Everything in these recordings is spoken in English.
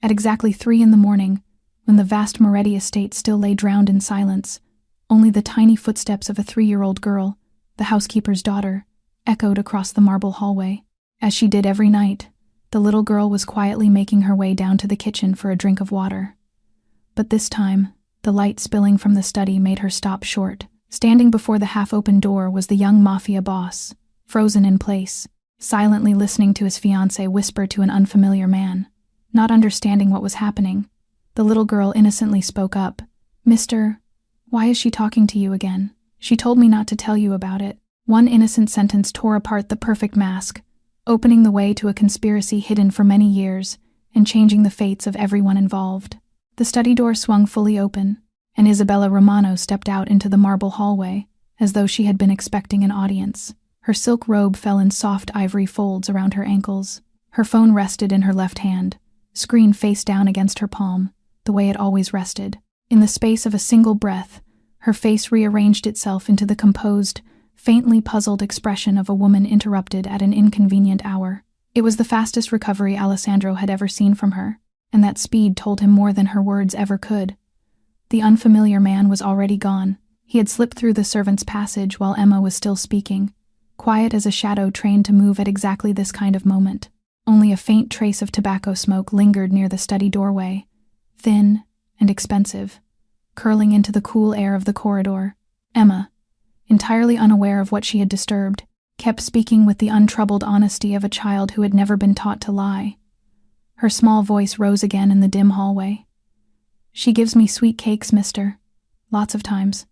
At exactly 3 a.m, when the vast Moretti estate still lay drowned in silence, only the tiny footsteps of a 3-year-old girl, the housekeeper's daughter, echoed across the marble hallway. As she did every night, the little girl was quietly making her way down to the kitchen for a drink of water. But this time, the light spilling from the study made her stop short. Standing before the half-open door was the young Mafia boss, frozen in place, silently listening to his fiancée whisper to an unfamiliar man. Not understanding what was happening, the little girl innocently spoke up. "Mister, why is she talking to you again? She told me not to tell you about it." One innocent sentence tore apart the perfect mask, opening the way to a conspiracy hidden for many years and changing the fates of everyone involved. The study door swung fully open, and Isabella Romano stepped out into the marble hallway, as though she had been expecting an audience. Her silk robe fell in soft ivory folds around her ankles. Her phone rested in her left hand, screen face down against her palm, the way it always rested. In the space of a single breath, her face rearranged itself into the composed, faintly puzzled expression of a woman interrupted at an inconvenient hour. It was the fastest recovery Alessandro had ever seen from her, and that speed told him more than her words ever could. The unfamiliar man was already gone. He had slipped through the servants' passage while Emma was still speaking, quiet as a shadow trained to move at exactly this kind of moment. Only a faint trace of tobacco smoke lingered near the study doorway, thin and expensive, curling into the cool air of the corridor. Emma, entirely unaware of what she had disturbed, kept speaking with the untroubled honesty of a child who had never been taught to lie. Her small voice rose again in the dim hallway. "She gives me sweet cakes, mister. Lots of times.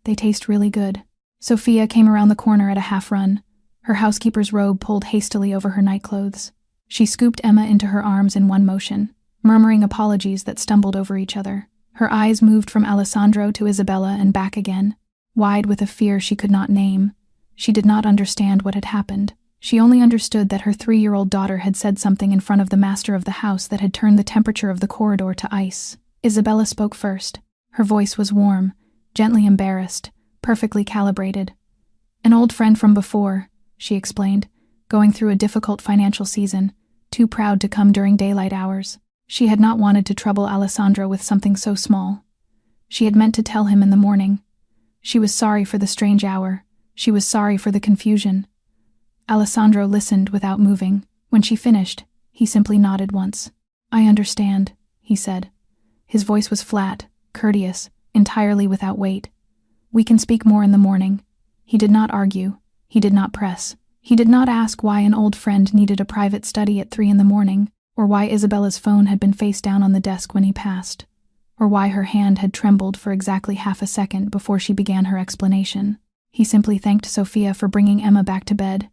They taste really good." Sophia came around the corner at a half-run, her housekeeper's robe pulled hastily over her nightclothes. She scooped Emma into her arms in one motion, murmuring apologies that stumbled over each other. Her eyes moved from Alessandro to Isabella and back again, wide with a fear she could not name. She did not understand what had happened. She only understood that her 3-year-old daughter had said something in front of the master of the house that had turned the temperature of the corridor to ice. Isabella spoke first. Her voice was warm, gently embarrassed, perfectly calibrated. "An old friend from before," she explained, "going through a difficult financial season, too proud to come during daylight hours." She had not wanted to trouble Alessandro with something so small. She had meant to tell him in the morning. She was sorry for the strange hour. She was sorry for the confusion. Alessandro listened without moving. When she finished, he simply nodded once. "I understand," he said. His voice was flat, courteous, entirely without weight. "We can speak more in the morning." He did not argue. He did not press. He did not ask why an old friend needed a private study at 3 a.m, or why Isabella's phone had been face down on the desk when he passed, or why her hand had trembled for exactly half a second before she began her explanation. He simply thanked Sophia for bringing Emma back to bed,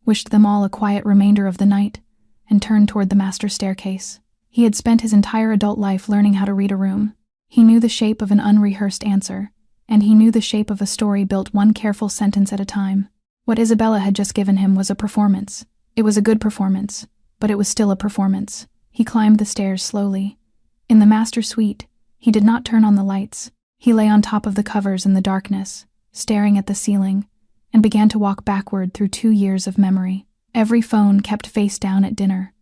wished them all a quiet remainder of the night, and turned toward the master staircase. He had spent his entire adult life learning how to read a room. He knew the shape of an unrehearsed answer, and he knew the shape of a story built one careful sentence at a time. What Isabella had just given him was a performance. It was a good performance, but it was still a performance. He climbed the stairs slowly. In the master suite, he did not turn on the lights. He lay on top of the covers in the darkness, staring at the ceiling, and began to walk backward through 2 years of memory. Every phone kept face down at dinner.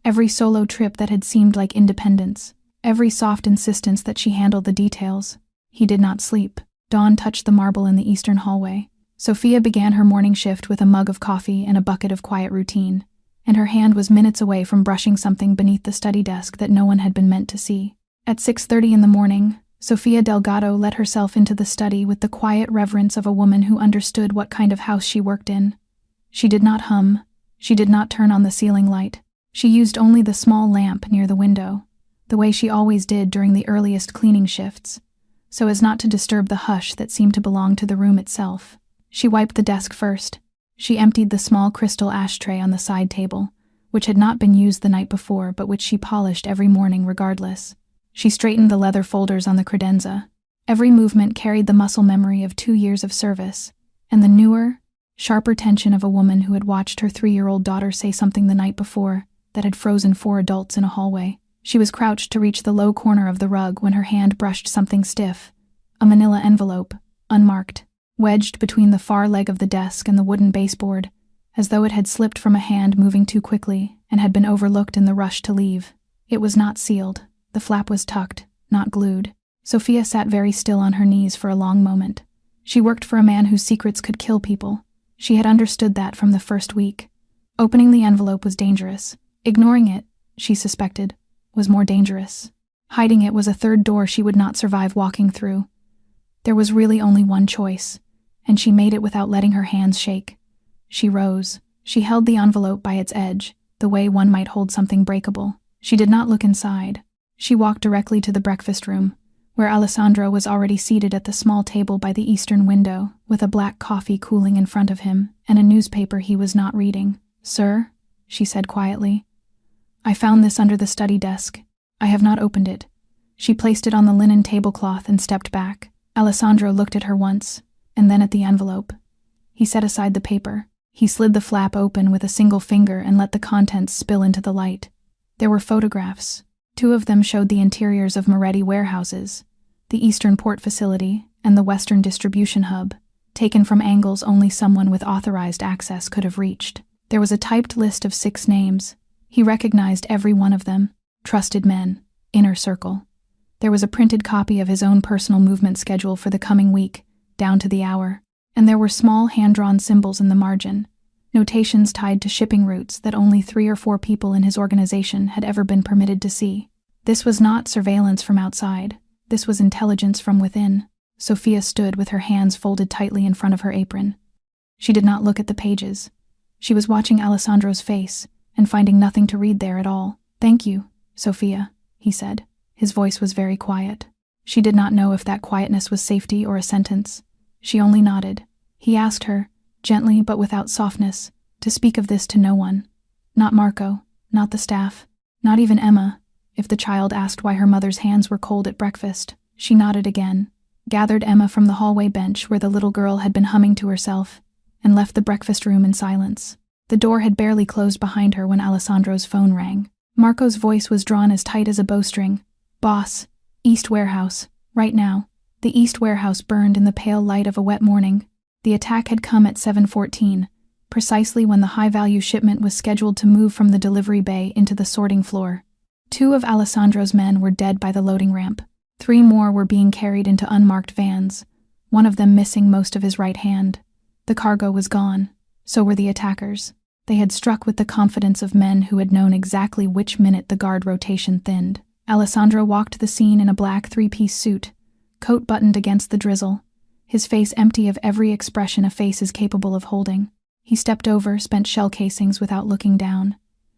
Every solo trip that had seemed like independence. Every soft insistence that she handled the details. He did not sleep. Dawn touched the marble in the eastern hallway. Sophia began her morning shift with a mug of coffee and a bucket of quiet routine, and her hand was minutes away from brushing something beneath the study desk that no one had been meant to see. At 6:30 in the morning, Sophia Delgado let herself into the study with the quiet reverence of a woman who understood what kind of house she worked in. She did not hum. She did not turn on the ceiling light. She used only the small lamp near the window, the way she always did during the earliest cleaning shifts, so as not to disturb the hush that seemed to belong to the room itself. She wiped the desk first. She emptied the small crystal ashtray on the side table, which had not been used the night before but which she polished every morning regardless. She straightened the leather folders on the credenza. Every movement carried the muscle memory of 2 years of service, and the newer, sharper tension of a woman who had watched her 3-year-old daughter say something the night before that had frozen 4 adults in a hallway. She was crouched to reach the low corner of the rug when her hand brushed something stiff, a manila envelope, unmarked, wedged between the far leg of the desk and the wooden baseboard, as though it had slipped from a hand moving too quickly and had been overlooked in the rush to leave. It was not sealed. The flap was tucked, not glued. Sophia sat very still on her knees for a long moment. She worked for a man whose secrets could kill people. She had understood that from the first week. Opening the envelope was dangerous. Ignoring it, she suspected, was more dangerous. Hiding it was a third door she would not survive walking through. There was really only one choice, and she made it without letting her hands shake. She rose. She held the envelope by its edge, the way one might hold something breakable. She did not look inside. She walked directly to the breakfast room, where Alessandro was already seated at the small table by the eastern window, with a black coffee cooling in front of him and a newspaper he was not reading. "Sir," she said quietly, "I found this under the study desk. I have not opened it." She placed it on the linen tablecloth and stepped back. Alessandro looked at her once, and then at the envelope. He set aside the paper. He slid the flap open with a single finger and let the contents spill into the light. There were photographs. 2 of them showed the interiors of Moretti warehouses, the Eastern Port Facility and the Western Distribution Hub, taken from angles only someone with authorized access could have reached. There was a typed list of 6 names. He recognized every one of them. Trusted men, inner circle. There was a printed copy of his own personal movement schedule for the coming week, down to the hour, and there were small hand-drawn symbols in the margin, notations tied to shipping routes that only 3 or 4 people in his organization had ever been permitted to see. This was not surveillance from outside. This was intelligence from within. Sophia stood with her hands folded tightly in front of her apron. She did not look at the pages. She was watching Alessandro's face and finding nothing to read there at all. "Thank you, Sophia," he said. His voice was very quiet. She did not know if that quietness was safety or a sentence. She only nodded. He asked her, gently but without softness, to speak of this to no one. Not Marco, not the staff, not even Emma. If the child asked why her mother's hands were cold at breakfast, she nodded again, gathered Emma from the hallway bench where the little girl had been humming to herself, and left the breakfast room in silence. The door had barely closed behind her when Alessandro's phone rang. Marco's voice was drawn as tight as a bowstring. "Boss, East Warehouse, right now." The East Warehouse burned in the pale light of a wet morning. The attack had come at 7:14, precisely when the high-value shipment was scheduled to move from the delivery bay into the sorting floor. 2 of Alessandro's men were dead by the loading ramp. 3 more were being carried into unmarked vans, one of them missing most of his right hand. The cargo was gone. So were the attackers. They had struck with the confidence of men who had known exactly which minute the guard rotation thinned. Alessandro walked the scene in a black 3-piece suit, coat buttoned against the drizzle, his face empty of every expression a face is capable of holding. He stepped over spent shell casings without looking down.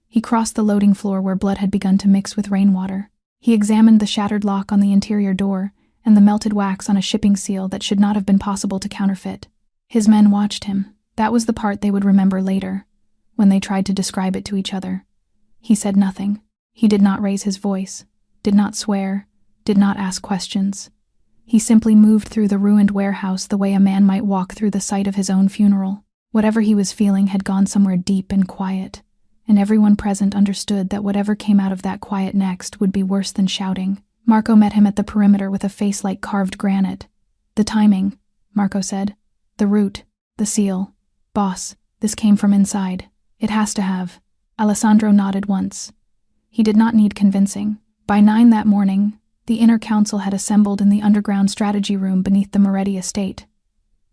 He crossed the loading floor where blood had begun to mix with rainwater. He examined the shattered lock on the interior door and the melted wax on a shipping seal that should not have been possible to counterfeit. His men watched him. That was the part they would remember later, when they tried to describe it to each other. He said nothing. He did not raise his voice, did not swear, did not ask questions. He simply moved through the ruined warehouse the way a man might walk through the site of his own funeral. Whatever he was feeling had gone somewhere deep and quiet, and everyone present understood that whatever came out of that quiet next would be worse than shouting. Marco met him at the perimeter with a face like carved granite. "The timing," Marco said. "The route, the seal. Boss, this came from inside. It has to have." Alessandro nodded once. He did not need convincing. By 9 that morning, the inner council had assembled in the underground strategy room beneath the Moretti estate.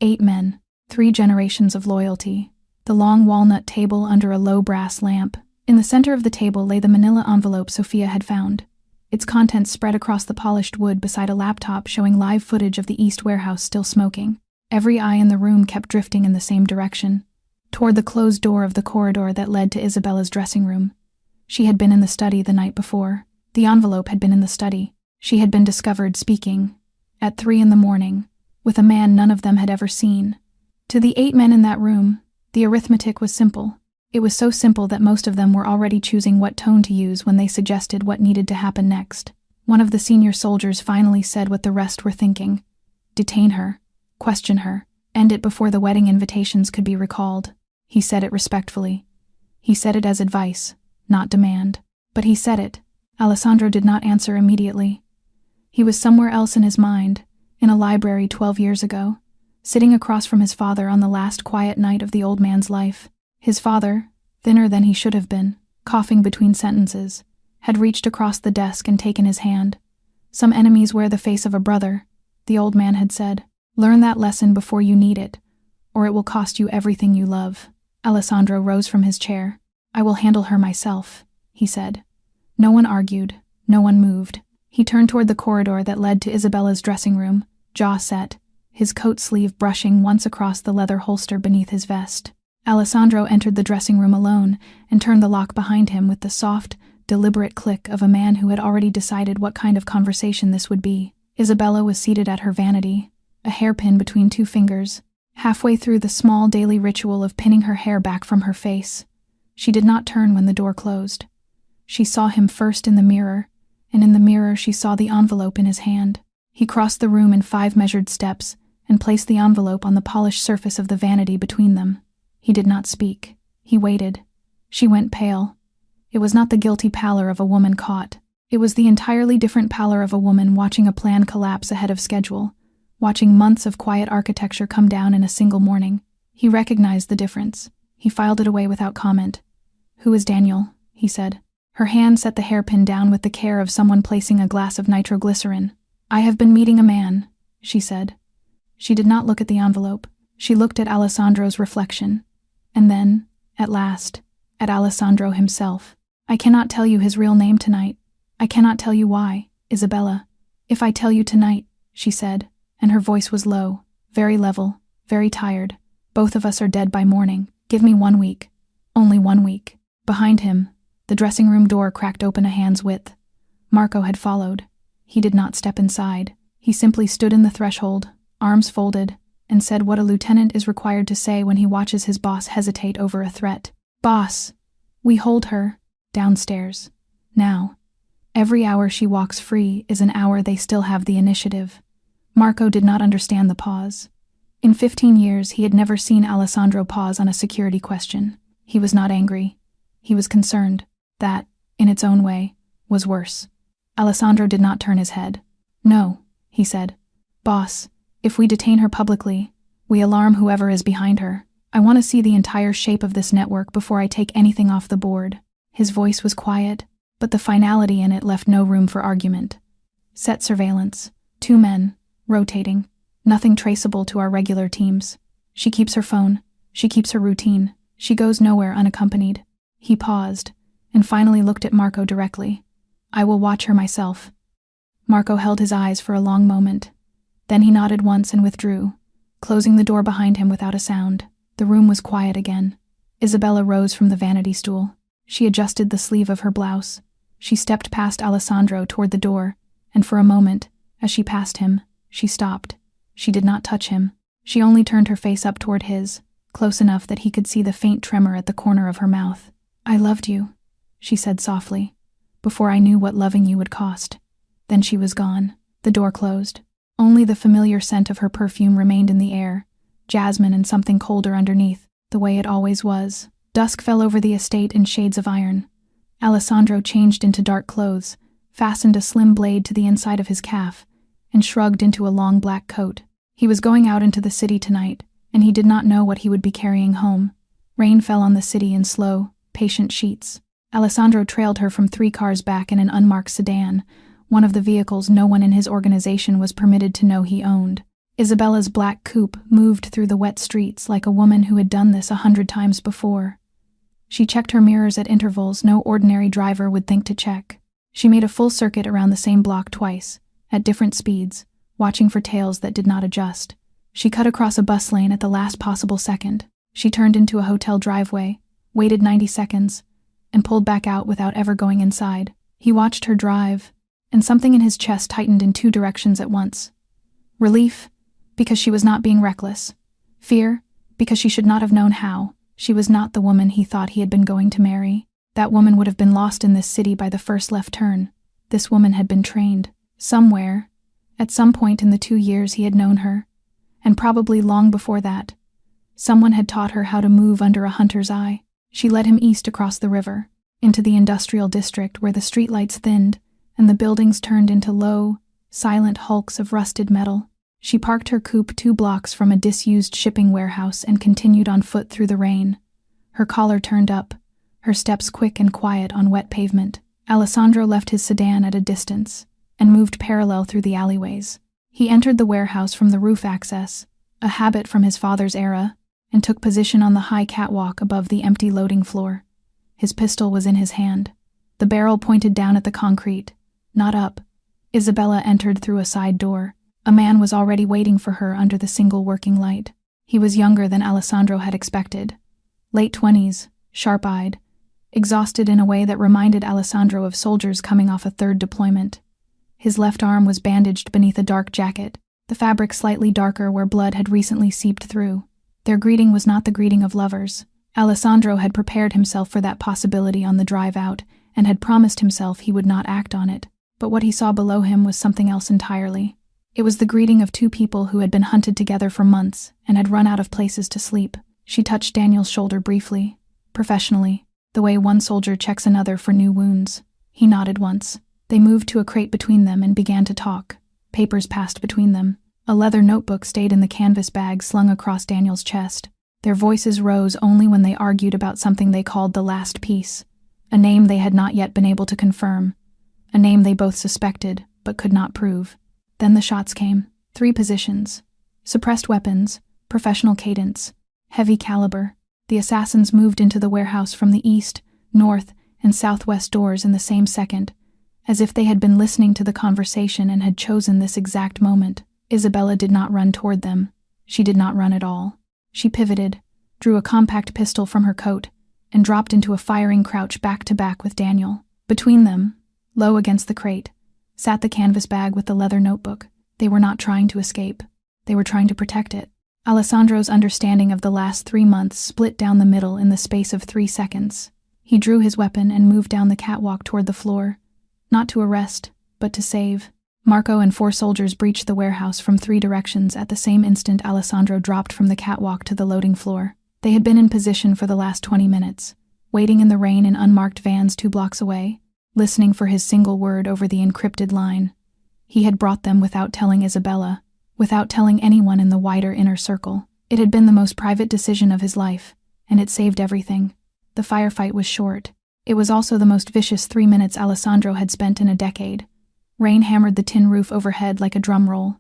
8 men, 3 generations of loyalty. The long walnut table under a low brass lamp. In the center of the table lay the manila envelope Sophia had found. Its contents spread across the polished wood beside a laptop showing live footage of the East Warehouse still smoking. Every eye in the room kept drifting in the same direction, toward the closed door of the corridor that led to Isabella's dressing room. She had been in the study the night before. The envelope had been in the study. She had been discovered speaking, at 3 a.m, with a man none of them had ever seen. To the 8 men in that room, the arithmetic was simple. It was so simple that most of them were already choosing what tone to use when they suggested what needed to happen next. One of the senior soldiers finally said what the rest were thinking. Detain her. Question her. End it before the wedding invitations could be recalled. He said it respectfully. He said it as advice, not demand. But he said it. Alessandro did not answer immediately. He was somewhere else in his mind, in a library 12 years ago, sitting across from his father on the last quiet night of the old man's life. His father, thinner than he should have been, coughing between sentences, had reached across the desk and taken his hand. "Some enemies wear the face of a brother," the old man had said. "Learn that lesson before you need it, or it will cost you everything you love." Alessandro rose from his chair. "I will handle her myself," he said. No one argued, no one moved. He turned toward the corridor that led to Isabella's dressing room, jaw set, his coat sleeve brushing once across the leather holster beneath his vest. Alessandro entered the dressing room alone and turned the lock behind him with the soft, deliberate click of a man who had already decided what kind of conversation this would be. Isabella was seated at her vanity, a hairpin between two fingers, halfway through the small daily ritual of pinning her hair back from her face. She did not turn when the door closed. She saw him first in the mirror, and in the mirror she saw the envelope in his hand. He crossed the room in 5 measured steps and placed the envelope on the polished surface of the vanity between them. He did not speak. He waited. She went pale. It was not the guilty pallor of a woman caught. It was the entirely different pallor of a woman watching a plan collapse ahead of schedule, watching months of quiet architecture come down in a single morning. He recognized the difference. He filed it away without comment. "Who is Daniel?" he said. Her hand set the hairpin down with the care of someone placing a glass of nitroglycerin. "I have been meeting a man," she said. She did not look at the envelope. She looked at Alessandro's reflection. And then, at last, at Alessandro himself. "I cannot tell you his real name tonight. I cannot tell you why, Isabella. If I tell you tonight," she said, and her voice was low, very level, very tired. "Both of us are dead by morning. Give me 1 week. Only 1 week." Behind him, the dressing room door cracked open a hand's width. Marco had followed. He did not step inside. He simply stood in the threshold, arms folded, and said what a lieutenant is required to say when he watches his boss hesitate over a threat. "Boss, we hold her downstairs. Now. Every hour she walks free is an hour they still have the initiative." Marco did not understand the pause. In 15 years, he had never seen Alessandro pause on a security question. He was not angry. He was concerned. That, in its own way, was worse. Alessandro did not turn his head. "No," he said. "Boss, if we detain her publicly, we alarm whoever is behind her. I want to see the entire shape of this network before I take anything off the board." His voice was quiet, but the finality in it left no room for argument. "Set surveillance. 2 men, rotating. Nothing traceable to our regular teams. She keeps her phone. She keeps her routine. She goes nowhere unaccompanied." He paused, and finally looked at Marco directly. "I will watch her myself." Marco held his eyes for a long moment. Then he nodded once and withdrew, closing the door behind him without a sound. The room was quiet again. Isabella rose from the vanity stool. She adjusted the sleeve of her blouse. She stepped past Alessandro toward the door, and for a moment, as she passed him, she stopped. She did not touch him. She only turned her face up toward his, close enough that he could see the faint tremor at the corner of her mouth. "I loved you," she said softly, "before I knew what loving you would cost." Then she was gone. The door closed. Only the familiar scent of her perfume remained in the air, jasmine and something colder underneath, the way it always was. Dusk fell over the estate in shades of iron. Alessandro changed into dark clothes, fastened a slim blade to the inside of his calf, and shrugged into a long black coat. He was going out into the city tonight, and he did not know what he would be carrying home. Rain fell on the city in slow, patient sheets. Alessandro trailed her from 3 cars back in an unmarked sedan, one of the vehicles no one in his organization was permitted to know he owned. Isabella's black coupe moved through the wet streets like a woman who had done this 100 times before. She checked her mirrors at intervals no ordinary driver would think to check. She made a full circuit around the same block twice, at different speeds, watching for tails that did not adjust. She cut across a bus lane at the last possible second. She turned into a hotel driveway, waited 90 seconds, and pulled back out without ever going inside. He watched her drive, and something in his chest tightened in 2 directions at once. Relief, because she was not being reckless. Fear, because she should not have known how. She was not the woman he thought he had been going to marry. That woman would have been lost in this city by the first left turn. This woman had been trained. Somewhere, at some point in the 2 years he had known her, and probably long before that, someone had taught her how to move under a hunter's eye. She led him east across the river, into the industrial district where the streetlights thinned and the buildings turned into low, silent hulks of rusted metal. She parked her coupe 2 blocks from a disused shipping warehouse and continued on foot through the rain, her collar turned up, her steps quick and quiet on wet pavement. Alessandro left his sedan at a distance and moved parallel through the alleyways. He entered the warehouse from the roof access, a habit from his father's era, and took position on the high catwalk above the empty loading floor. His pistol was in his hand. The barrel pointed down at the concrete, not up. Isabella entered through a side door. A man was already waiting for her under the single working light. He was younger than Alessandro had expected. Late 20s, sharp-eyed, exhausted in a way that reminded Alessandro of soldiers coming off a third deployment. His left arm was bandaged beneath a dark jacket, the fabric slightly darker where blood had recently seeped through. Their greeting was not the greeting of lovers. Alessandro had prepared himself for that possibility on the drive out and had promised himself he would not act on it. But what he saw below him was something else entirely. It was the greeting of two people who had been hunted together for months and had run out of places to sleep. She touched Daniel's shoulder briefly, professionally, the way one soldier checks another for new wounds. He nodded once. They moved to a crate between them and began to talk. Papers passed between them. A leather notebook stayed in the canvas bag slung across Daniel's chest. Their voices rose only when they argued about something they called the last piece, a name they had not yet been able to confirm, a name they both suspected but could not prove. Then the shots came. 3 positions. Suppressed weapons, professional cadence, heavy caliber. The assassins moved into the warehouse from the east, north, and southwest doors in the same second, as if they had been listening to the conversation and had chosen this exact moment. Isabella did not run toward them. She did not run at all. She pivoted, drew a compact pistol from her coat, and dropped into a firing crouch back-to-back with Daniel. Between them, low against the crate, sat the canvas bag with the leather notebook. They were not trying to escape. They were trying to protect it. Alessandro's understanding of the last 3 months split down the middle in the space of 3 seconds. He drew his weapon and moved down the catwalk toward the floor, not to arrest, but to save. Marco and 4 soldiers breached the warehouse from 3 directions at the same instant Alessandro dropped from the catwalk to the loading floor. They had been in position for the last 20 minutes, waiting in the rain in unmarked vans 2 blocks away, listening for his single word over the encrypted line. He had brought them without telling Isabella, without telling anyone in the wider inner circle. It had been the most private decision of his life, and it saved everything. The firefight was short. It was also the most vicious 3 minutes Alessandro had spent in a decade. Rain hammered the tin roof overhead like a drum roll.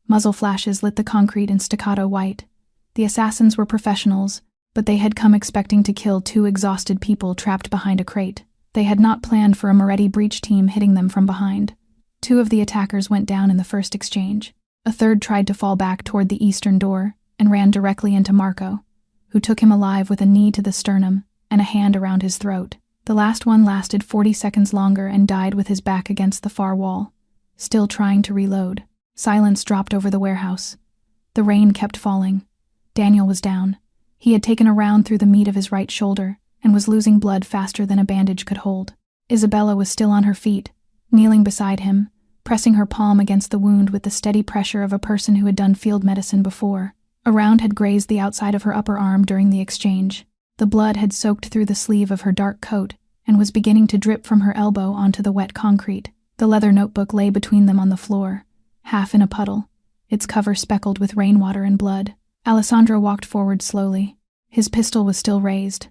Muzzle flashes lit the concrete in staccato white. The assassins were professionals, but they had come expecting to kill 2 exhausted people trapped behind a crate. They had not planned for a Moretti breach team hitting them from behind. 2 of the attackers went down in the first exchange. A third tried to fall back toward the eastern door and ran directly into Marco, who took him alive with a knee to the sternum and a hand around his throat. The last one lasted 40 seconds longer and died with his back against the far wall, still trying to reload. Silence dropped over the warehouse. The rain kept falling. Daniel was down. He had taken a round through the meat of his right shoulder and was losing blood faster than a bandage could hold. Isabella was still on her feet, kneeling beside him, pressing her palm against the wound with the steady pressure of a person who had done field medicine before. A round had grazed the outside of her upper arm during the exchange. The blood had soaked through the sleeve of her dark coat and was beginning to drip from her elbow onto the wet concrete. The leather notebook lay between them on the floor, half in a puddle, its cover speckled with rainwater and blood. Alessandro walked forward slowly. His pistol was still raised.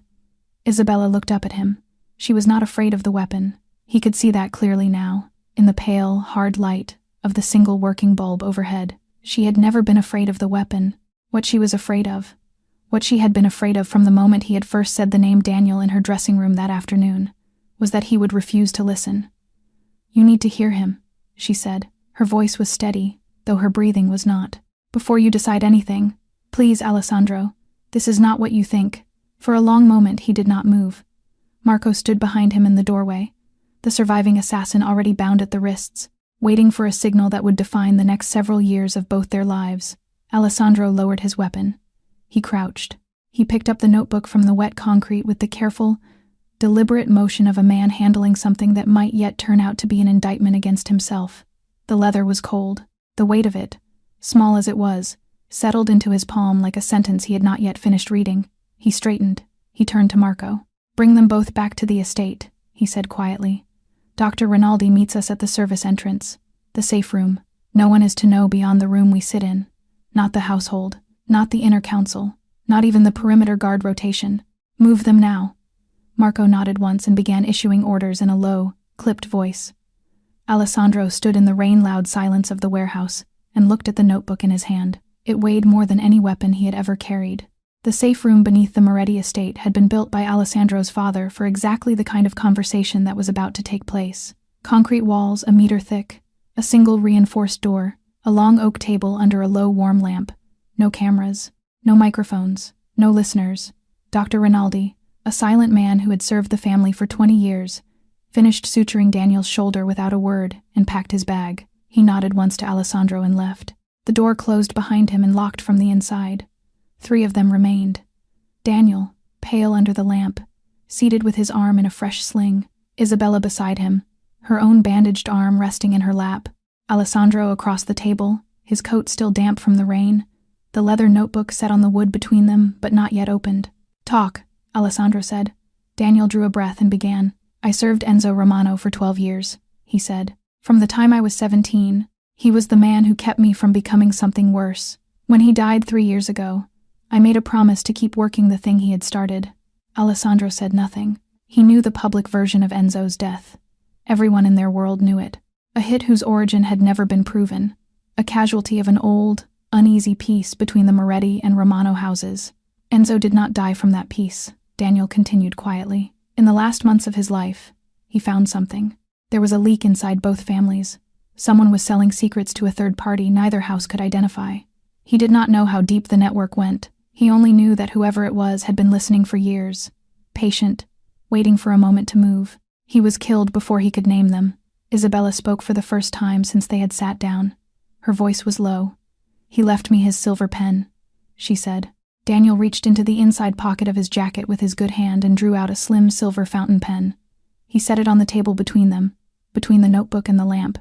Isabella looked up at him. She was not afraid of the weapon. He could see that clearly now, in the pale, hard light of the single working bulb overhead. She had never been afraid of the weapon. What she was afraid of, what she had been afraid of from the moment he had first said the name Daniel in her dressing room that afternoon, was that he would refuse to listen. "You need to hear him," she said. Her voice was steady, though her breathing was not. "Before you decide anything, please, Alessandro, this is not what you think." For a long moment he did not move. Marco stood behind him in the doorway, the surviving assassin already bound at the wrists, waiting for a signal that would define the next several years of both their lives. Alessandro lowered his weapon. He crouched. He picked up the notebook from the wet concrete with the careful, deliberate motion of a man handling something that might yet turn out to be an indictment against himself. The leather was cold. The weight of it, small as it was, settled into his palm like a sentence he had not yet finished reading. He straightened. He turned to Marco. "Bring them both back to the estate," he said quietly. "Dr. Rinaldi meets us at the service entrance, the safe room. No one is to know beyond the room we sit in. Not the household, not the inner council, not even the perimeter guard rotation. Move them now." Marco nodded once and began issuing orders in a low, clipped voice. Alessandro stood in the rain-loud silence of the warehouse and looked at the notebook in his hand. It weighed more than any weapon he had ever carried. The safe room beneath the Moretti estate had been built by Alessandro's father for exactly the kind of conversation that was about to take place. Concrete walls a meter thick, a single reinforced door, a long oak table under a low warm lamp. No cameras, no microphones, no listeners. Dr. Rinaldi, a silent man who had served the family for 20 years, finished suturing Daniel's shoulder without a word and packed his bag. He nodded once to Alessandro and left. The door closed behind him and locked from the inside. 3 of them remained. Daniel, pale under the lamp, seated with his arm in a fresh sling. Isabella beside him, her own bandaged arm resting in her lap. Alessandro across the table, his coat still damp from the rain, the leather notebook set on the wood between them but not yet opened. "Talk," Alessandro said. Daniel drew a breath and began. "I served Enzo Romano for 12 years, he said. "From the time I was 17, he was the man who kept me from becoming something worse. When he died 3 years ago, I made a promise to keep working the thing he had started." Alessandro said nothing. He knew the public version of Enzo's death. Everyone in their world knew it. A hit whose origin had never been proven. A casualty of an old, uneasy peace between the Moretti and Romano houses. Enzo did not die from that peace, Daniel continued quietly. In the last months of his life, he found something. There was a leak inside both families. Someone was selling secrets to a third party neither house could identify. He did not know how deep the network went. He only knew that whoever it was had been listening for years, patient, waiting for a moment to move. He was killed before he could name them. Isabella spoke for the first time since they had sat down. Her voice was low. "He left me his silver pen," she said. Daniel reached into the inside pocket of his jacket with his good hand and drew out a slim silver fountain pen. He set it on the table between them, between the notebook and the lamp.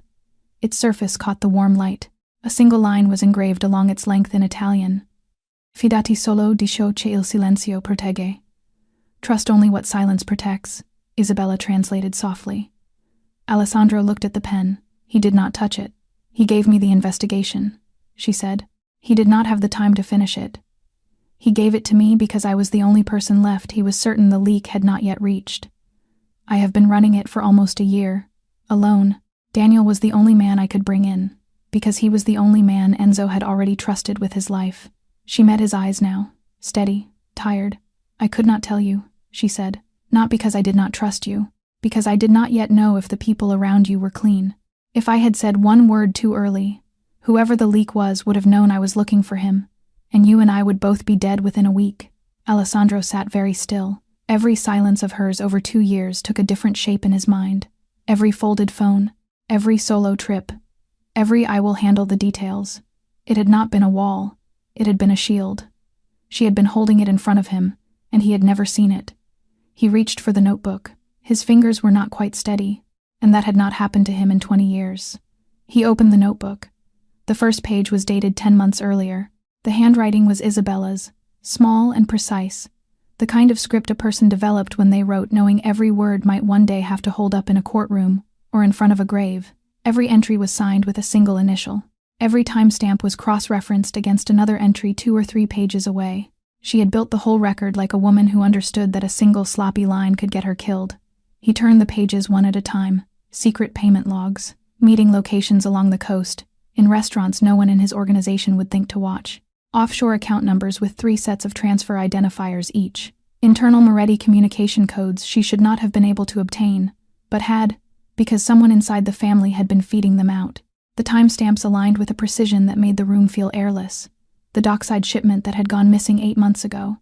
Its surface caught the warm light. A single line was engraved along its length in Italian. "Fidati solo di ciò che il silenzio protegge." "Trust only what silence protects," Isabella translated softly. Alessandro looked at the pen. He did not touch it. "He gave me the investigation," she said. "He did not have the time to finish it. He gave it to me because I was the only person left he was certain the leak had not yet reached. I have been running it for almost a year, alone. Daniel was the only man I could bring in, because he was the only man Enzo had already trusted with his life." She met his eyes now, steady, tired. "I could not tell you," she said. "Not because I did not trust you, because I did not yet know if the people around you were clean. If I had said one word too early, whoever the leak was would have known I was looking for him, and you and I would both be dead within a week." Alessandro sat very still. Every silence of hers over 2 years took a different shape in his mind. Every folded phone, every solo trip, every "I will handle the details." It had not been a wall. It had been a shield. She had been holding it in front of him, and he had never seen it. He reached for the notebook. His fingers were not quite steady, and that had not happened to him in 20 years. He opened the notebook. The first page was dated 10 months earlier. The handwriting was Isabella's, small and precise, the kind of script a person developed when they wrote knowing every word might one day have to hold up in a courtroom or in front of a grave. Every entry was signed with a single initial. Every timestamp was cross-referenced against another entry 2 or 3 pages away. She had built the whole record like a woman who understood that a single sloppy line could get her killed. He turned the pages one at a time. Secret payment logs, meeting locations along the coast, in restaurants no one in his organization would think to watch. Offshore account numbers with 3 sets of transfer identifiers each. Internal Moretti communication codes she should not have been able to obtain, but had, because someone inside the family had been feeding them out. The timestamps aligned with a precision that made the room feel airless. The dockside shipment that had gone missing 8 months ago.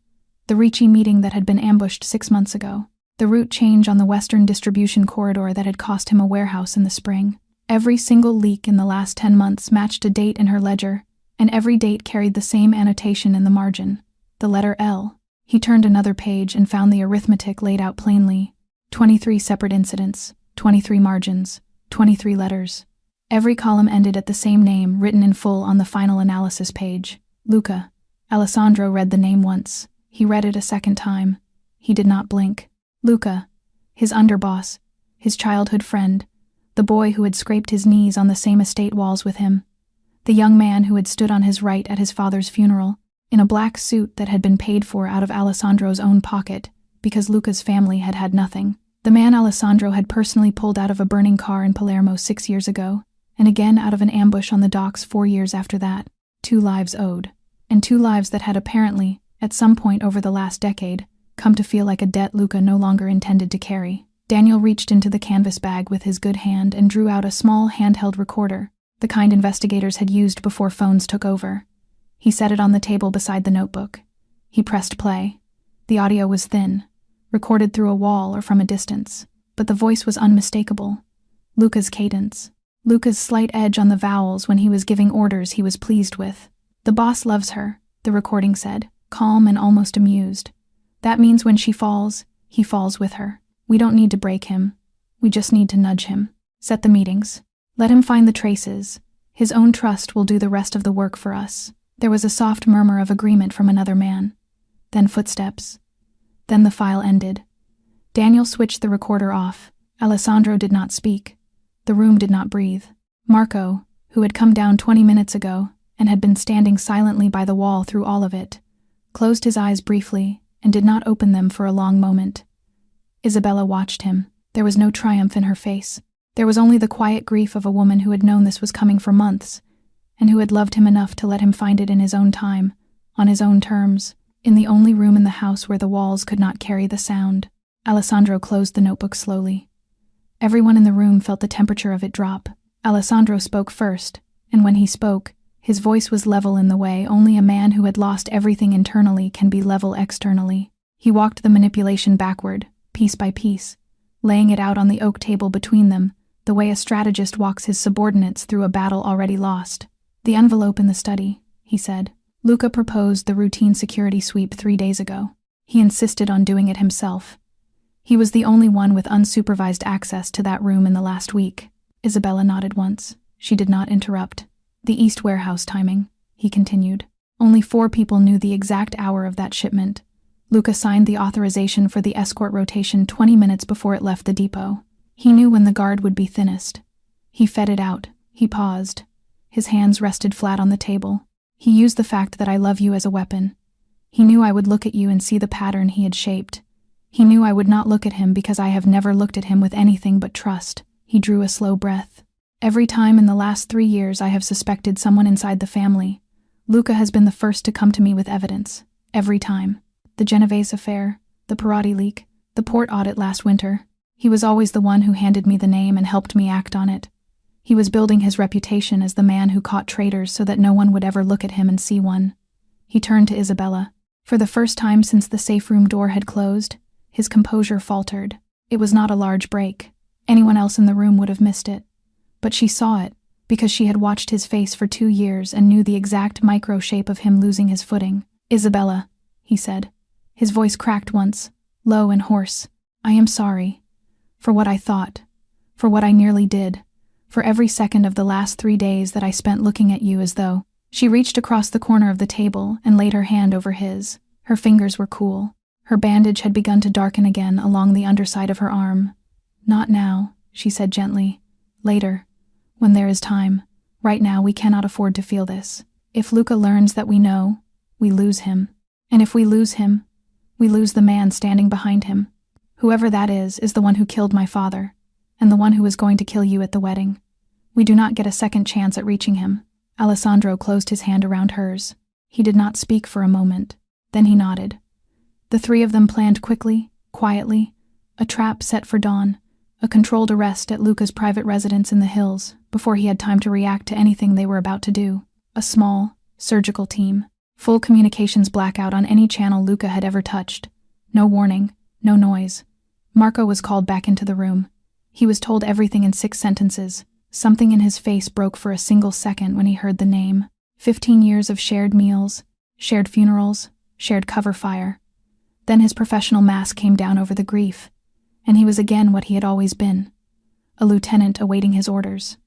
The Ricci meeting that had been ambushed 6 months ago. The route change on the western distribution corridor that had cost him a warehouse in the spring. Every single leak in the last 10 months matched a date in her ledger, and every date carried the same annotation in the margin, the letter L. He turned another page and found the arithmetic laid out plainly. 23 separate incidents, 23 margins, 23 letters. Every column ended at the same name written in full on the final analysis page. Luca. Alessandro read the name once. He read it a second time. He did not blink. Luca. His underboss. His childhood friend. The boy who had scraped his knees on the same estate walls with him. The young man who had stood on his right at his father's funeral, in a black suit that had been paid for out of Alessandro's own pocket, because Luca's family had had nothing. The man Alessandro had personally pulled out of a burning car in Palermo 6 years ago, and again out of an ambush on the docks 4 years after that. 2 lives owed. And 2 lives that had apparently, at some point over the last decade, come to feel like a debt Luca no longer intended to carry. Daniel reached into the canvas bag with his good hand and drew out a small handheld recorder, the kind investigators had used before phones took over. He set it on the table beside the notebook. He pressed play. The audio was thin, recorded through a wall or from a distance, but the voice was unmistakable. Luca's cadence. Luca's slight edge on the vowels when he was giving orders he was pleased with. "The boss loves her," the recording said, calm and almost amused. "That means when she falls, he falls with her. We don't need to break him. We just need to nudge him. Set the meetings. Let him find the traces. His own trust will do the rest of the work for us." There was a soft murmur of agreement from another man. Then footsteps. Then the file ended. Daniel switched the recorder off. Alessandro did not speak. The room did not breathe. Marco, who had come down 20 minutes ago and had been standing silently by the wall through all of it, closed his eyes briefly and did not open them for a long moment. Isabella watched him. There was no triumph in her face. There was only the quiet grief of a woman who had known this was coming for months, and who had loved him enough to let him find it in his own time, on his own terms, in the only room in the house where the walls could not carry the sound. Alessandro closed the notebook slowly. Everyone in the room felt the temperature of it drop. Alessandro spoke first, and when he spoke, his voice was level in the way only a man who had lost everything internally can be level externally. He walked the manipulation backward, piece by piece, laying it out on the oak table between them, the way a strategist walks his subordinates through a battle already lost. "The envelope in the study," he said. "Luca proposed the routine security sweep 3 days ago. He insisted on doing it himself. He was the only one with unsupervised access to that room in the last week." Isabella nodded once. She did not interrupt. "The East warehouse timing," he continued. "Only 4 people knew the exact hour of that shipment. Luca signed the authorization for the escort rotation 20 minutes before it left the depot. He knew when the guard would be thinnest. He fed it out." He paused. His hands rested flat on the table. "He used the fact that I love you as a weapon. He knew I would look at you and see the pattern he had shaped. He knew I would not look at him because I have never looked at him with anything but trust." He drew a slow breath. "Every time in the last 3 years I have suspected someone inside the family, Luca has been the first to come to me with evidence. Every time. The Genovese affair, the Perotti leak, the port audit last winter. He was always the one who handed me the name and helped me act on it. He was building his reputation as the man who caught traitors so that no one would ever look at him and see one." He turned to Isabella. For the first time since the safe room door had closed, his composure faltered. It was not a large break. Anyone else in the room would have missed it. But she saw it, because she had watched his face for 2 years and knew the exact micro shape of him losing his footing. "Isabella," he said. His voice cracked once, low and hoarse. "I am sorry. For what I thought. For what I nearly did. For every second of the last 3 days that I spent looking at you as though..." She reached across the corner of the table and laid her hand over his. Her fingers were cool. Her bandage had begun to darken again along the underside of her arm. "Not now," she said gently. "Later. When there is time. Right now we cannot afford to feel this. If Luca learns that we know, we lose him. And if we lose him, we lose the man standing behind him. Whoever that is the one who killed my father, and the one who is going to kill you at the wedding. We do not get a second chance at reaching him." Alessandro closed his hand around hers. He did not speak for a moment. Then he nodded. The 3 of them planned quickly, quietly, a trap set for dawn, a controlled arrest at Luca's private residence in the hills, before he had time to react to anything they were about to do. A small, surgical team. Full communications blackout on any channel Luca had ever touched. No warning, no noise. Marco was called back into the room. He was told everything in 6 sentences. Something in his face broke for a single second when he heard the name. 15 years of shared meals, shared funerals, shared cover fire. Then his professional mask came down over the grief, and he was again what he had always been, a lieutenant awaiting his orders.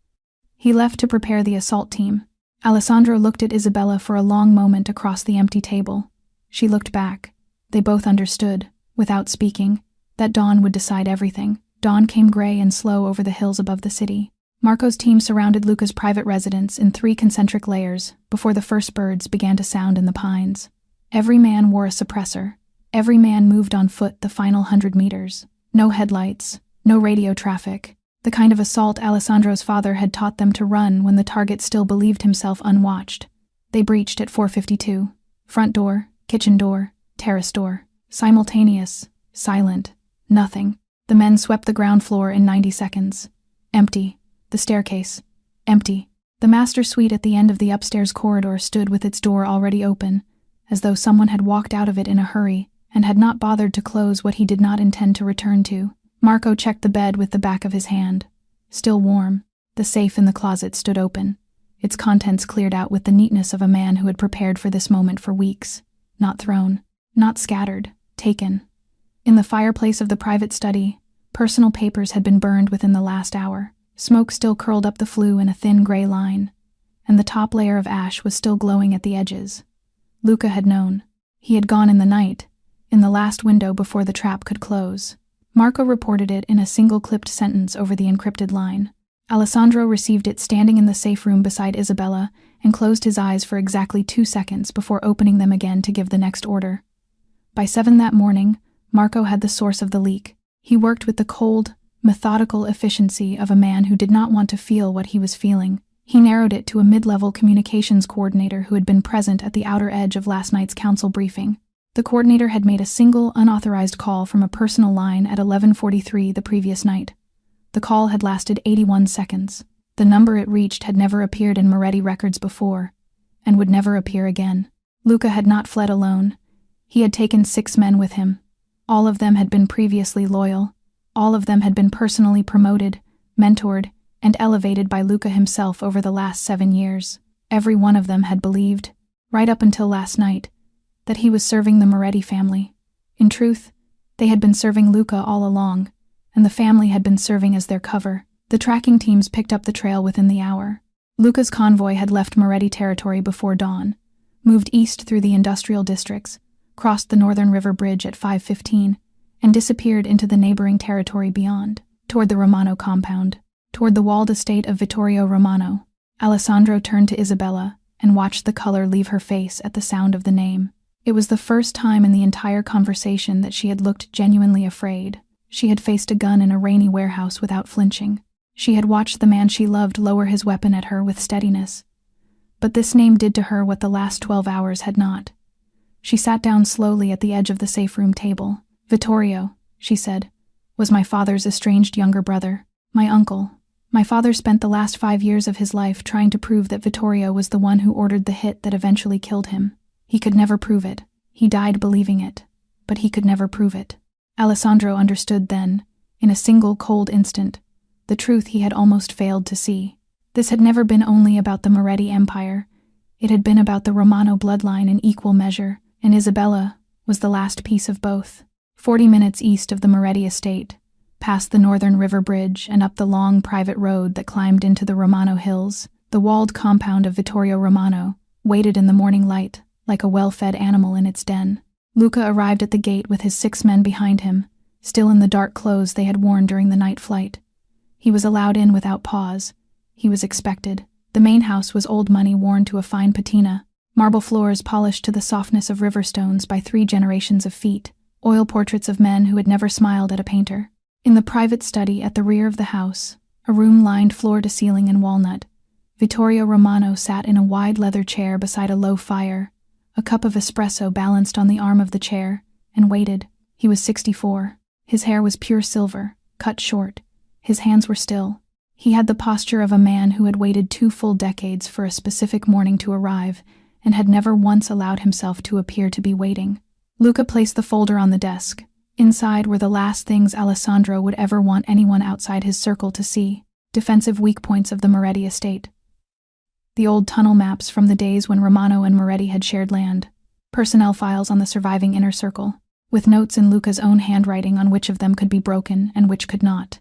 He left to prepare the assault team. Alessandro looked at Isabella for a long moment across the empty table. She looked back. They both understood, without speaking, that dawn would decide everything. Dawn came gray and slow over the hills above the city. Marco's team surrounded Luca's private residence in 3 concentric layers before the first birds began to sound in the pines. Every man wore a suppressor. Every man moved on foot the final 100 meters. No headlights, no radio traffic, the kind of assault Alessandro's father had taught them to run when the target still believed himself unwatched. They breached at 4:52. Front door, kitchen door, terrace door. Simultaneous, silent, nothing. The men swept the ground floor in 90 seconds. Empty. The staircase. Empty. The master suite at the end of the upstairs corridor stood with its door already open, as though someone had walked out of it in a hurry and had not bothered to close what he did not intend to return to. Marco checked the bed with the back of his hand. Still warm. The safe in the closet stood open, its contents cleared out with the neatness of a man who had prepared for this moment for weeks. Not thrown. Not scattered. Taken. In the fireplace of the private study, personal papers had been burned within the last hour. Smoke still curled up the flue in a thin gray line, and the top layer of ash was still glowing at the edges. Luca had known. He had gone in the night, in the last window before the trap could close. Marco reported it in a single clipped sentence over the encrypted line. Alessandro received it standing in the safe room beside Isabella and closed his eyes for exactly 2 seconds before opening them again to give the next order. By 7 that morning, Marco had the source of the leak. He worked with the cold, methodical efficiency of a man who did not want to feel what he was feeling. He narrowed it to a mid-level communications coordinator who had been present at the outer edge of last night's council briefing. The coordinator had made a single, unauthorized call from a personal line at 11:43 the previous night. The call had lasted 81 seconds. The number it reached had never appeared in Moretti records before, and would never appear again. Luca had not fled alone. He had taken 6 men with him. All of them had been previously loyal. All of them had been personally promoted, mentored, and elevated by Luca himself over the last 7 years. Every one of them had believed, right up until last night, that he was serving the Moretti family. In truth, they had been serving Luca all along, and the family had been serving as their cover. The tracking teams picked up the trail within the hour. Luca's convoy had left Moretti territory before dawn, moved east through the industrial districts, crossed the Northern River Bridge at 5:15, and disappeared into the neighboring territory beyond, toward the Romano compound, toward the walled estate of Vittorio Romano. Alessandro turned to Isabella and watched the color leave her face at the sound of the name. It was the first time in the entire conversation that she had looked genuinely afraid. She had faced a gun in a rainy warehouse without flinching. She had watched the man she loved lower his weapon at her with steadiness. But this name did to her what the last 12 hours had not. She sat down slowly at the edge of the safe room table. "Vittorio," she said, "was my father's estranged younger brother. My uncle. My father spent the last 5 years of his life trying to prove that Vittorio was the one who ordered the hit that eventually killed him. He could never prove it. He died believing it, but he could never prove it." Alessandro understood then, in a single cold instant, the truth he had almost failed to see. This had never been only about the Moretti Empire. It had been about the Romano bloodline in equal measure, and Isabella was the last piece of both. 40 minutes east of the Moretti estate, past the Northern River Bridge and up the long private road that climbed into the Romano hills, the walled compound of Vittorio Romano waited in the morning light like a well-fed animal in its den. Luca arrived at the gate with his 6 men behind him, still in the dark clothes they had worn during the night flight. He was allowed in without pause. He was expected. The main house was old money worn to a fine patina, marble floors polished to the softness of river stones by 3 generations of feet, oil portraits of men who had never smiled at a painter. In the private study at the rear of the house, a room lined floor to ceiling in walnut, Vittorio Romano sat in a wide leather chair beside a low fire, a cup of espresso balanced on the arm of the chair, and waited. He was 64. His hair was pure silver, cut short. His hands were still. He had the posture of a man who had waited 2 full decades for a specific morning to arrive, and had never once allowed himself to appear to be waiting. Luca placed the folder on the desk. Inside were the last things Alessandro would ever want anyone outside his circle to see: defensive weak points of the Moretti estate, the old tunnel maps from the days when Romano and Moretti had shared land, personnel files on the surviving inner circle, with notes in Luca's own handwriting on which of them could be broken and which could not.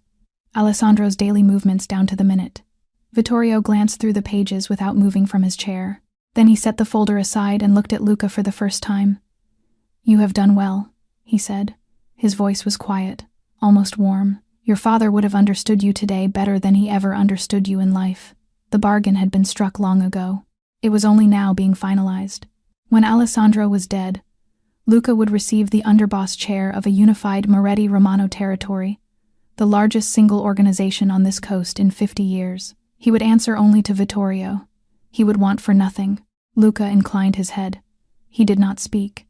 Alessandro's daily movements down to the minute. Vittorio glanced through the pages without moving from his chair. Then he set the folder aside and looked at Luca for the first time. "You have done well," he said. His voice was quiet, almost warm. "Your father would have understood you today better than he ever understood you in life. The bargain had been struck long ago. It was only now being finalized. When Alessandro was dead, Luca would receive the underboss chair of a unified Moretti-Romano territory, the largest single organization on this coast in 50 years. He would answer only to Vittorio. He would want for nothing. Luca inclined his head. He did not speak.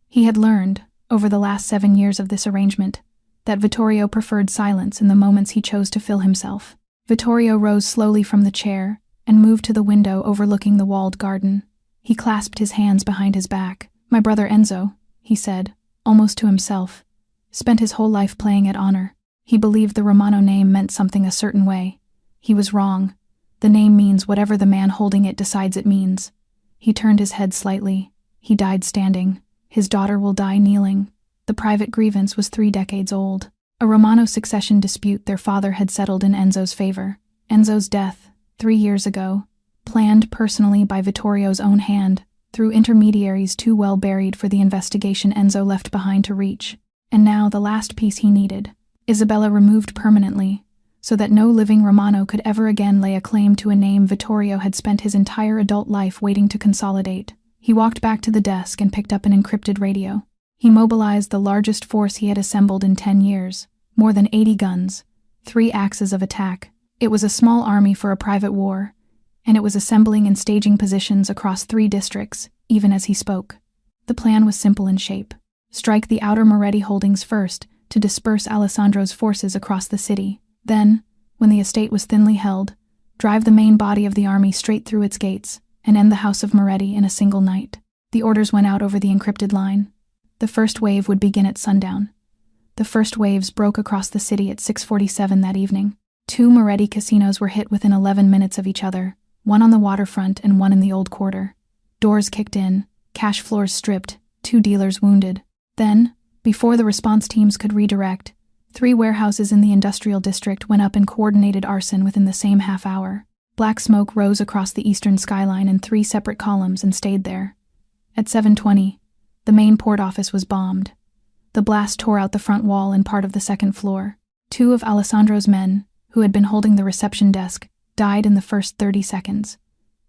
He had learned, over the last 7 years of this arrangement, that Vittorio preferred silence in the moments he chose to fill himself. Vittorio rose slowly from the chair and moved to the window overlooking the walled garden. He clasped his hands behind his back. "My brother Enzo," he said, almost to himself, spent his whole life playing at honor. He believed the Romano name meant something a certain way. He was wrong. The name means whatever the man holding it decides it means. He turned his head slightly. He died standing. His daughter will die kneeling. The private grievance was 3 decades old. A Romano succession dispute their father had settled in Enzo's favor. Enzo's death, 3 years ago, planned personally by Vittorio's own hand, through intermediaries too well buried for the investigation Enzo left behind to reach. And now the last piece he needed. Isabella removed permanently, so that no living Romano could ever again lay a claim to a name Vittorio had spent his entire adult life waiting to consolidate. He walked back to the desk and picked up an encrypted radio. He mobilized the largest force he had assembled in 10 years, more than 80 guns, 3 axes of attack. It was a small army for a private war, and it was assembling and staging positions across 3 districts, even as he spoke. The plan was simple in shape. Strike the outer Moretti holdings first to disperse Alessandro's forces across the city. Then, when the estate was thinly held, drive the main body of the army straight through its gates and end the house of Moretti in a single night. The orders went out over the encrypted line. The first wave would begin at sundown. The first waves broke across the city at 6:47 that evening. 2 Moretti casinos were hit within 11 minutes of each other, one on the waterfront and one in the old quarter. Doors kicked in, cash floors stripped, 2 dealers wounded. Then, before the response teams could redirect, 3 warehouses in the industrial district went up in coordinated arson within the same half hour. Black smoke rose across the eastern skyline in 3 separate columns and stayed there. At 7:20, the main port office was bombed. The blast tore out the front wall and part of the second floor. 2 of Alessandro's men, who had been holding the reception desk, died in the first 30 seconds.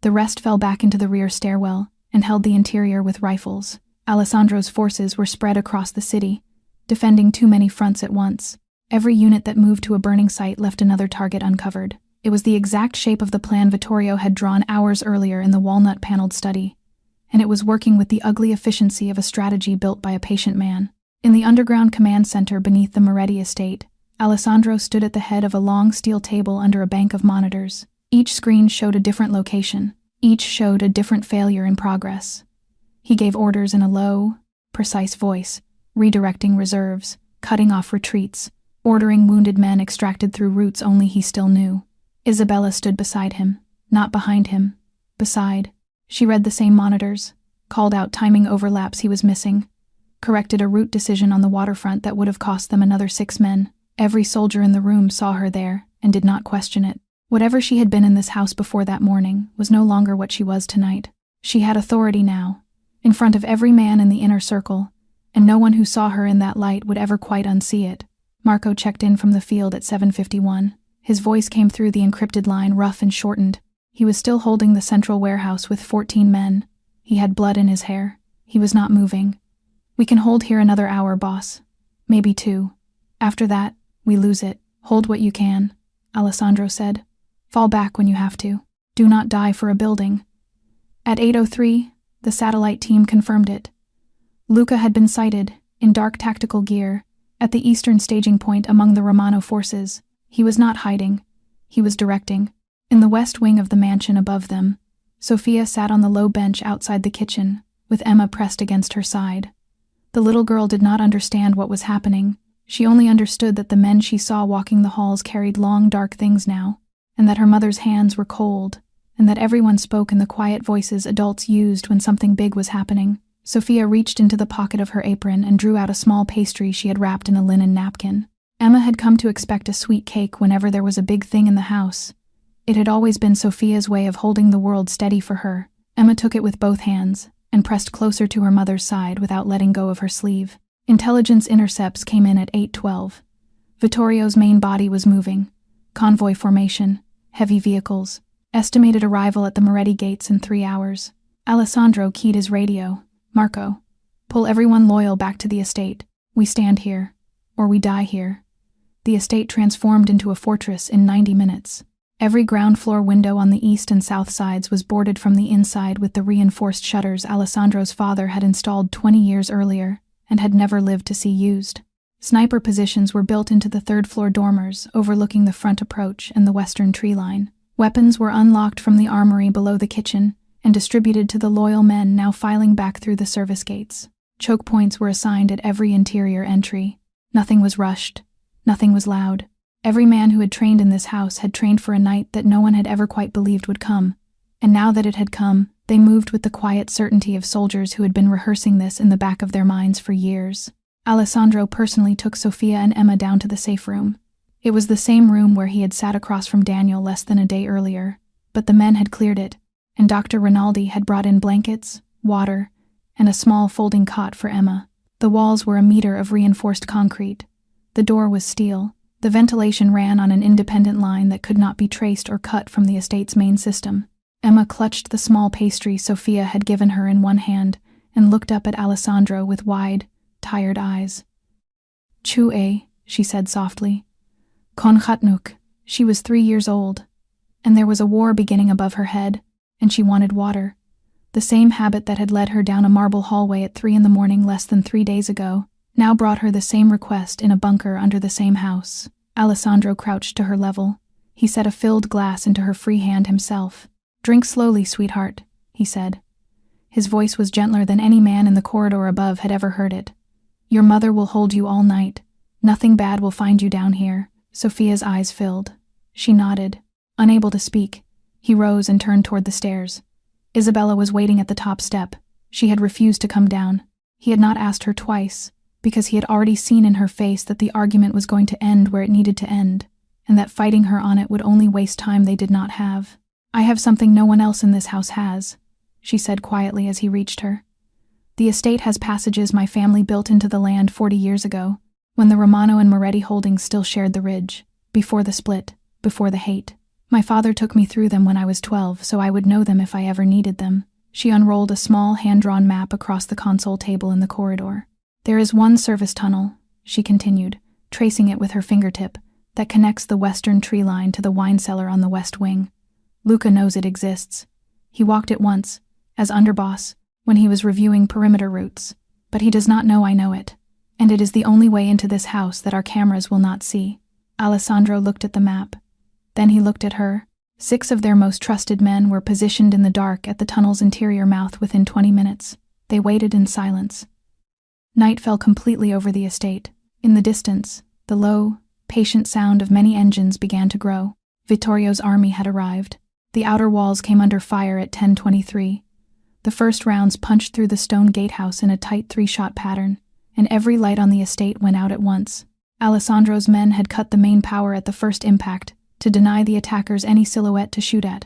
The rest fell back into the rear stairwell and held the interior with rifles. Alessandro's forces were spread across the city, defending too many fronts at once. Every unit that moved to a burning site left another target uncovered. It was the exact shape of the plan Vittorio had drawn hours earlier in the walnut-paneled study, and it was working with the ugly efficiency of a strategy built by a patient man. In the underground command center beneath the Moretti estate, Alessandro stood at the head of a long steel table under a bank of monitors. Each screen showed a different location. Each showed a different failure in progress. He gave orders in a low, precise voice, redirecting reserves, cutting off retreats, ordering wounded men extracted through routes only he still knew. Isabella stood beside him, not behind him, beside. She read the same monitors, called out timing overlaps he was missing, corrected a route decision on the waterfront that would have cost them another 6 men. Every soldier in the room saw her there and did not question it. Whatever she had been in this house before that morning was no longer what she was tonight. She had authority now, in front of every man in the inner circle, and no one who saw her in that light would ever quite unsee it. Marco checked in from the field at 7:51. His voice came through the encrypted line rough and shortened. He was still holding the central warehouse with 14 men. He had blood in his hair. He was not moving. "We can hold here another hour, boss. Maybe 2. After that, we lose it. Hold what you can," Alessandro said. "Fall back when you have to. Do not die for a building." At 8:03, the satellite team confirmed it. Luca had been sighted, in dark tactical gear, at the eastern staging point among the Romano forces. He was not hiding. He was directing. In the west wing of the mansion above them, Sophia sat on the low bench outside the kitchen, with Emma pressed against her side. The little girl did not understand what was happening. She only understood that the men she saw walking the halls carried long, dark things now, and that her mother's hands were cold, and that everyone spoke in the quiet voices adults used when something big was happening. Sophia reached into the pocket of her apron and drew out a small pastry she had wrapped in a linen napkin. Emma had come to expect a sweet cake whenever there was a big thing in the house. It had always been Sophia's way of holding the world steady for her. Emma took it with both hands and pressed closer to her mother's side without letting go of her sleeve. Intelligence intercepts came in at 8:12. Vittorio's main body was moving. Convoy formation, heavy vehicles. Estimated arrival at the Moretti gates in 3 hours. Alessandro keyed his radio. "Marco, Pull everyone loyal back to the estate. We stand here, or we die here. The estate transformed into a fortress in 90 minutes. Every ground floor window on the east and south sides was boarded from the inside with the reinforced shutters Alessandro's father had installed 20 years earlier and had never lived to see used. Sniper positions were built into the third-floor dormers, overlooking the front approach and the western tree line. Weapons were unlocked from the armory below the kitchen and distributed to the loyal men now filing back through the service gates. Choke points were assigned at every interior entry. Nothing was rushed. Nothing was loud. Every man who had trained in this house had trained for a night that no one had ever quite believed would come. And now that it had come, they moved with the quiet certainty of soldiers who had been rehearsing this in the back of their minds for years. Alessandro personally took Sophia and Emma down to the safe room. It was the same room where he had sat across from Daniel less than a day earlier, but the men had cleared it, and Dr. Rinaldi had brought in blankets, water, and a small folding cot for Emma. The walls were a meter of reinforced concrete. The door was steel. The ventilation ran on an independent line that could not be traced or cut from the estate's main system. Emma clutched the small pastry Sophia had given her in one hand and looked up at Alessandro with wide, tired eyes. "Chue," she said softly. "Konhatnuk." She was 3 years old, and there was a war beginning above her head, and she wanted water. The same habit that had led her down a marble hallway at 3 a.m. less than 3 days ago now brought her the same request in a bunker under the same house. Alessandro crouched to her level. He set a filled glass into her free hand himself. "Drink slowly, sweetheart," he said. His voice was gentler than any man in the corridor above had ever heard it. "Your mother will hold you all night. Nothing bad will find you down here." Sophia's eyes filled. She nodded. Unable to speak, he rose and turned toward the stairs. Isabella was waiting at the top step. She had refused to come down. He had not asked her twice, because he had already seen in her face that the argument was going to end where it needed to end, and that fighting her on it would only waste time they did not have. "I have something no one else in this house has," she said quietly as he reached her. "The estate has passages my family built into the land 40 years ago, when the Romano and Moretti holdings still shared the ridge, before the split, before the hate. My father took me through them when I was 12, so I would know them if I ever needed them." She unrolled a small hand-drawn map across the console table in the corridor. "There is one service tunnel," she continued, tracing it with her fingertip, "that connects the western tree line to the wine cellar on the west wing. Luca knows it exists. He walked it once, as underboss, when he was reviewing perimeter routes, but he does not know I know it, and it is the only way into this house that our cameras will not see." Alessandro looked at the map. Then he looked at her. 6 of their most trusted men were positioned in the dark at the tunnel's interior mouth within 20 minutes. They waited in silence. Night fell completely over the estate. In the distance, the low, patient sound of many engines began to grow. Vittorio's army had arrived. The outer walls came under fire at 10:23. The first rounds punched through the stone gatehouse in a tight 3-shot pattern, and every light on the estate went out at once. Alessandro's men had cut the main power at the first impact to deny the attackers any silhouette to shoot at.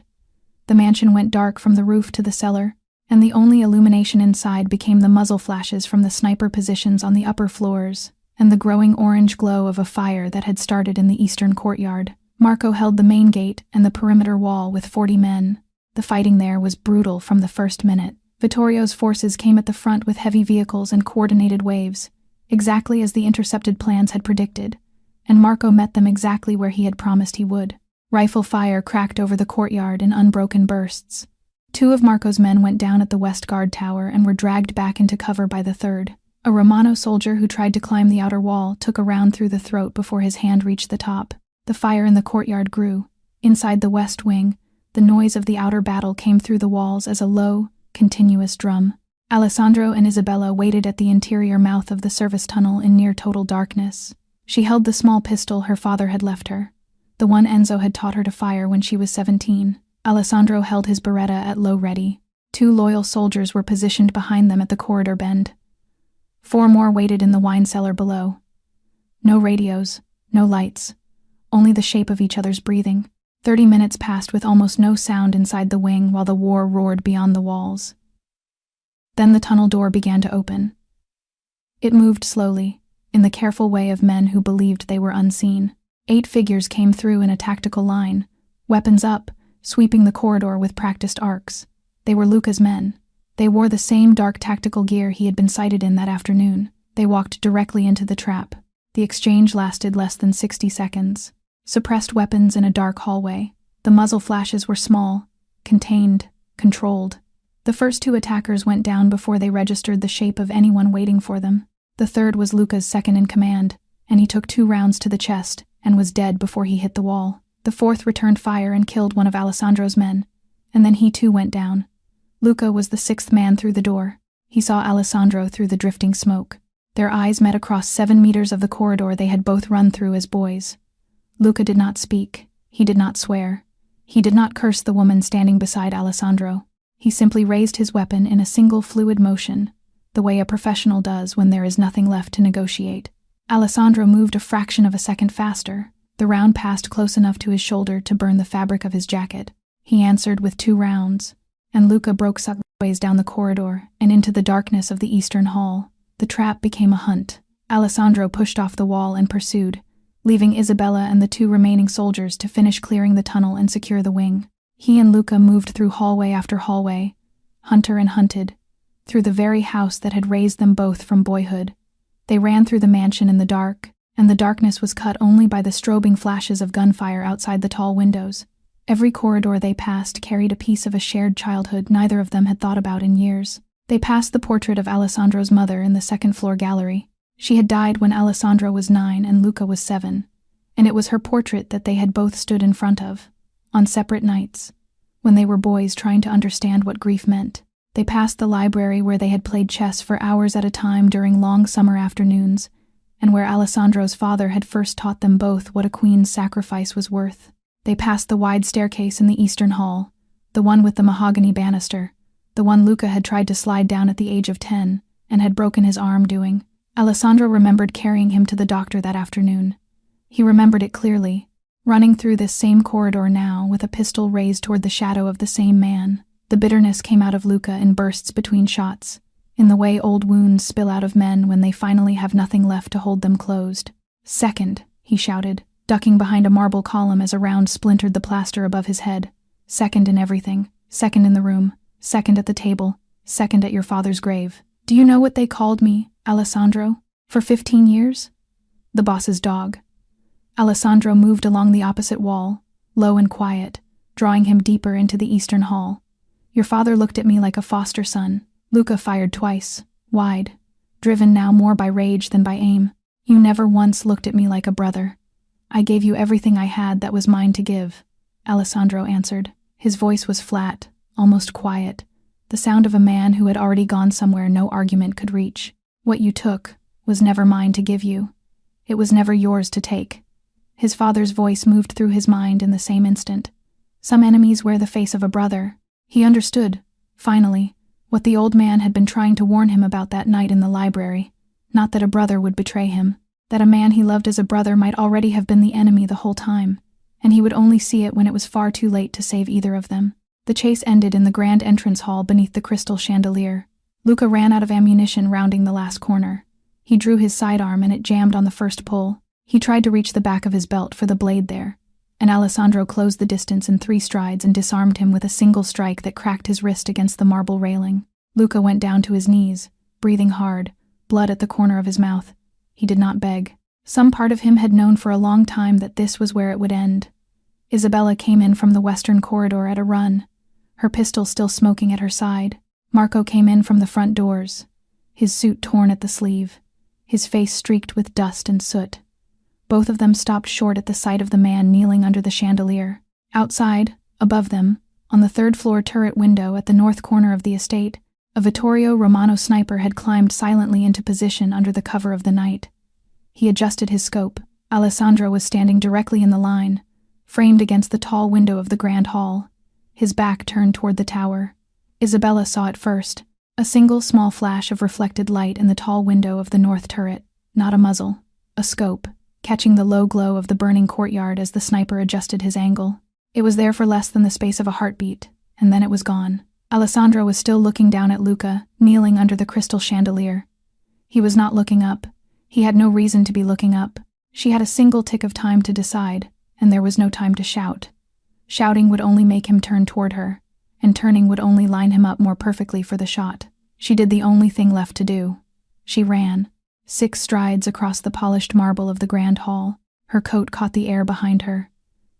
The mansion went dark from the roof to the cellar, and the only illumination inside became the muzzle flashes from the sniper positions on the upper floors and the growing orange glow of a fire that had started in the eastern courtyard. Marco held the main gate and the perimeter wall with 40 men. The fighting there was brutal from the first minute. Vittorio's forces came at the front with heavy vehicles and coordinated waves, exactly as the intercepted plans had predicted, and Marco met them exactly where he had promised he would. Rifle fire cracked over the courtyard in unbroken bursts. 2 of Marco's men went down at the west guard tower and were dragged back into cover by the 3rd. A Romano soldier who tried to climb the outer wall took a round through the throat before his hand reached the top. The fire in the courtyard grew. Inside the west wing, the noise of the outer battle came through the walls as a low, continuous drum. Alessandro and Isabella waited at the interior mouth of the service tunnel in near total darkness. She held the small pistol her father had left her, the one Enzo had taught her to fire when she was 17. Alessandro held his Beretta at low ready. 2 loyal soldiers were positioned behind them at the corridor bend. 4 more waited in the wine cellar below. No radios, no lights, only the shape of each other's breathing. 30 minutes passed with almost no sound inside the wing while the war roared beyond the walls. Then the tunnel door began to open. It moved slowly, in the careful way of men who believed they were unseen. 8 figures came through in a tactical line, weapons up, sweeping the corridor with practiced arcs. They were Luca's men, They wore the same dark tactical gear he had been sighted in that afternoon. They walked directly into the trap. The exchange lasted less than 60 seconds. Suppressed weapons in a dark hallway. The muzzle flashes were small, contained, controlled. The first 2 attackers went down before they registered the shape of anyone waiting for them. The third was Luca's second in command, and he took 2 rounds to the chest and was dead before he hit the wall. The fourth returned fire and killed one of Alessandro's men, and then he too went down. Luca was the 6th man through the door. He saw Alessandro through the drifting smoke. Their eyes met across 7 meters of the corridor they had both run through as boys. Luca did not speak. He did not swear. He did not curse the woman standing beside Alessandro. He simply raised his weapon in a single fluid motion, the way a professional does when there is nothing left to negotiate. Alessandro moved a fraction of a second faster. The round passed close enough to his shoulder to burn the fabric of his jacket. He answered with 2 rounds, and Luca broke sideways down the corridor and into the darkness of the eastern hall. The trap became a hunt. Alessandro pushed off the wall and pursued, leaving Isabella and the 2 remaining soldiers to finish clearing the tunnel and secure the wing. He and Luca moved through hallway after hallway, hunter and hunted, through the very house that had raised them both from boyhood. They ran through the mansion in the dark, and the darkness was cut only by the strobing flashes of gunfire outside the tall windows. Every corridor they passed carried a piece of a shared childhood neither of them had thought about in years. They passed the portrait of Alessandro's mother in the second-floor gallery. She had died when Alessandro was 9 and Luca was 7, and it was her portrait that they had both stood in front of, on separate nights, when they were boys trying to understand what grief meant. They passed the library where they had played chess for hours at a time during long summer afternoons, and where Alessandro's father had first taught them both what a queen's sacrifice was worth. They passed the wide staircase in the eastern hall, the one with the mahogany banister, the one Luca had tried to slide down at the age of 10 and had broken his arm doing. Alessandro remembered carrying him to the doctor that afternoon. He remembered it clearly, running through this same corridor now with a pistol raised toward the shadow of the same man. The bitterness came out of Luca in bursts between shots, in the way old wounds spill out of men when they finally have nothing left to hold them closed. "Second," he shouted, ducking behind a marble column as a round splintered the plaster above his head. "Second in everything. Second in the room. Second at the table. Second at your father's grave. Do you know what they called me, Alessandro, for 15 years? The boss's dog." Alessandro moved along the opposite wall, low and quiet, drawing him deeper into the eastern hall. "Your father looked at me like a foster son." Luca fired twice, wide, driven now more by rage than by aim. "You never once looked at me like a brother. I gave you everything I had that was mine to give," Alessandro answered. His voice was flat, almost quiet, the sound of a man who had already gone somewhere no argument could reach. "What you took was never mine to give you. It was never yours to take." His father's voice moved through his mind in the same instant. Some enemies wear the face of a brother. He understood, finally, what the old man had been trying to warn him about that night in the library. Not that a brother would betray him, that a man he loved as a brother might already have been the enemy the whole time, and he would only see it when it was far too late to save either of them. The chase ended in the grand entrance hall beneath the crystal chandelier. Luca ran out of ammunition rounding the last corner. He drew his sidearm and it jammed on the first pull. He tried to reach the back of his belt for the blade there, and Alessandro closed the distance in 3 strides and disarmed him with a single strike that cracked his wrist against the marble railing. Luca went down to his knees, breathing hard, blood at the corner of his mouth. He did not beg. Some part of him had known for a long time that this was where it would end. Isabella came in from the western corridor at a run, her pistol still smoking at her side. Marco came in from the front doors, his suit torn at the sleeve, his face streaked with dust and soot. Both of them stopped short at the sight of the man kneeling under the chandelier. Outside, above them, on the 3rd-floor turret window at the north corner of the estate, a Vittorio Romano sniper had climbed silently into position under the cover of the night. He adjusted his scope. Alessandro was standing directly in the line, framed against the tall window of the grand hall, his back turned toward the tower. Isabella saw it first, a single small flash of reflected light in the tall window of the north turret, not a muzzle, a scope, catching the low glow of the burning courtyard as the sniper adjusted his angle. It was there for less than the space of a heartbeat, and then it was gone. Alessandro was still looking down at Luca, kneeling under the crystal chandelier. He was not looking up. He had no reason to be looking up. She had a single tick of time to decide, and there was no time to shout. Shouting would only make him turn toward her, and turning would only line him up more perfectly for the shot. She did the only thing left to do. She ran. 6 strides across the polished marble of the grand hall. Her coat caught the air behind her.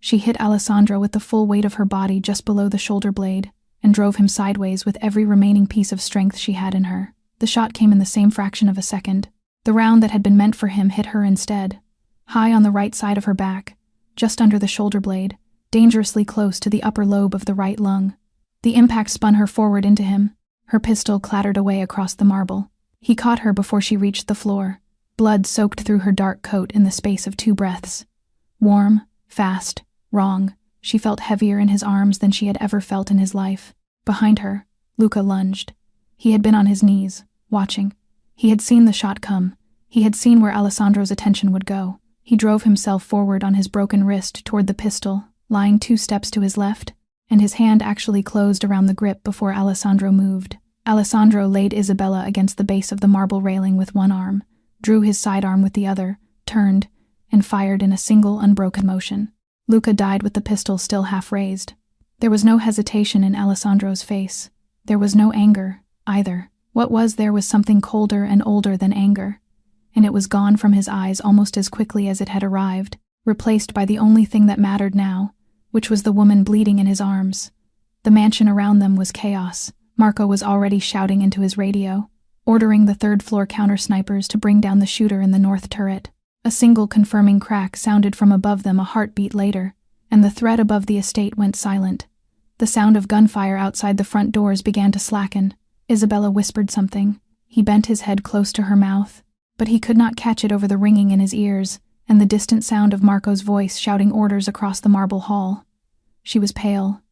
She hit Alessandro with the full weight of her body just below the shoulder blade, and drove him sideways with every remaining piece of strength she had in her. The shot came in the same fraction of a second. The round that had been meant for him hit her instead, high on the right side of her back, just under the shoulder blade, dangerously close to the upper lobe of the right lung. The impact spun her forward into him. Her pistol clattered away across the marble. He caught her before she reached the floor. Blood soaked through her dark coat in the space of 2 breaths. Warm, fast, wrong. She felt heavier in his arms than she had ever felt in his life. Behind her, Luca lunged. He had been on his knees, watching. He had seen the shot come. He had seen where Alessandro's attention would go. He drove himself forward on his broken wrist toward the pistol, lying 2 steps to his left, and his hand actually closed around the grip before Alessandro moved. Alessandro laid Isabella against the base of the marble railing with one arm, drew his sidearm with the other, turned, and fired in a single unbroken motion. Luca died with the pistol still half raised. There was no hesitation in Alessandro's face. There was no anger, either. What was there was something colder and older than anger, and it was gone from his eyes almost as quickly as it had arrived, replaced by the only thing that mattered now, which was the woman bleeding in his arms. The mansion around them was chaos. Marco was already shouting into his radio, ordering the third-floor counter-snipers to bring down the shooter in the north turret. A single confirming crack sounded from above them a heartbeat later, and the thread above the estate went silent. The sound of gunfire outside the front doors began to slacken. Isabella whispered something. He bent his head close to her mouth, but he could not catch it over the ringing in his ears and the distant sound of Marco's voice shouting orders across the marble hall. She was pale.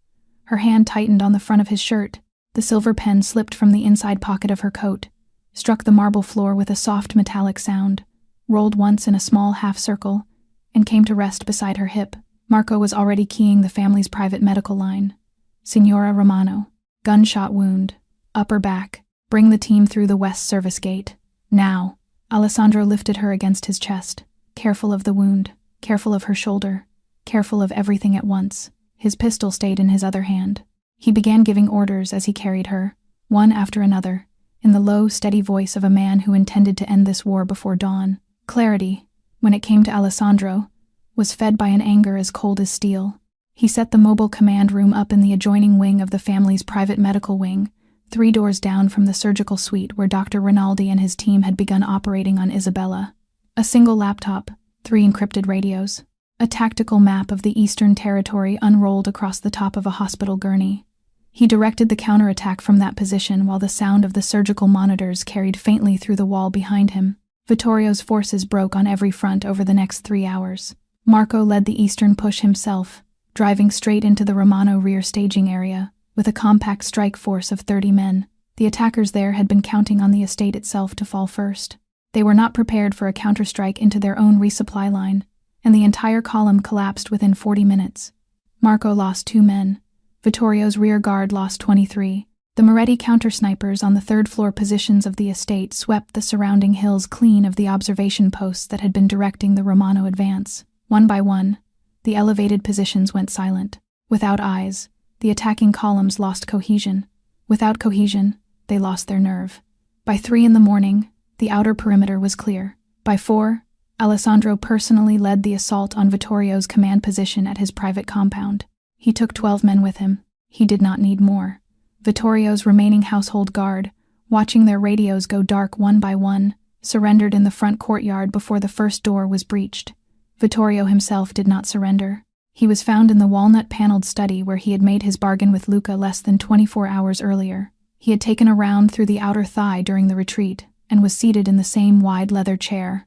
Her hand tightened on the front of his shirt. The silver pen slipped from the inside pocket of her coat, struck the marble floor with a soft metallic sound, rolled once in a small half-circle, and came to rest beside her hip. Marco was already keying the family's private medical line. Signora Romano. Gunshot wound. Upper back. Bring the team through the west service gate. Now. Alessandro lifted her against his chest, careful of the wound, careful of her shoulder, careful of everything at once. His pistol stayed in his other hand. He began giving orders as he carried her, one after another, in the low, steady voice of a man who intended to end this war before dawn. Clarity, when it came to Alessandro, was fed by an anger as cold as steel. He set the mobile command room up in the adjoining wing of the family's private medical wing, 3 doors down from the surgical suite where Dr. Rinaldi and his team had begun operating on Isabella. A single laptop, 3 encrypted radios. A tactical map of the Eastern Territory unrolled across the top of a hospital gurney. He directed the counterattack from that position while the sound of the surgical monitors carried faintly through the wall behind him. Vittorio's forces broke on every front over the next 3 hours. Marco led the eastern push himself, driving straight into the Romano rear staging area, with a compact strike force of 30 men. The attackers there had been counting on the estate itself to fall first. They were not prepared for a counterstrike into their own resupply line, and the entire column collapsed within 40 minutes. Marco lost 2 men. Vittorio's rear guard lost 23. The Moretti counter-snipers on the third-floor positions of the estate swept the surrounding hills clean of the observation posts that had been directing the Romano advance. One by one, the elevated positions went silent. Without eyes, the attacking columns lost cohesion. Without cohesion, they lost their nerve. By 3 in the morning, the outer perimeter was clear. By 4, Alessandro personally led the assault on Vittorio's command position at his private compound. He took 12 men with him. He did not need more. Vittorio's remaining household guard, watching their radios go dark one by one, surrendered in the front courtyard before the first door was breached. Vittorio himself did not surrender. He was found in the walnut-paneled study where he had made his bargain with Luca less than 24 hours earlier. He had taken a round through the outer thigh during the retreat and was seated in the same wide leather chair,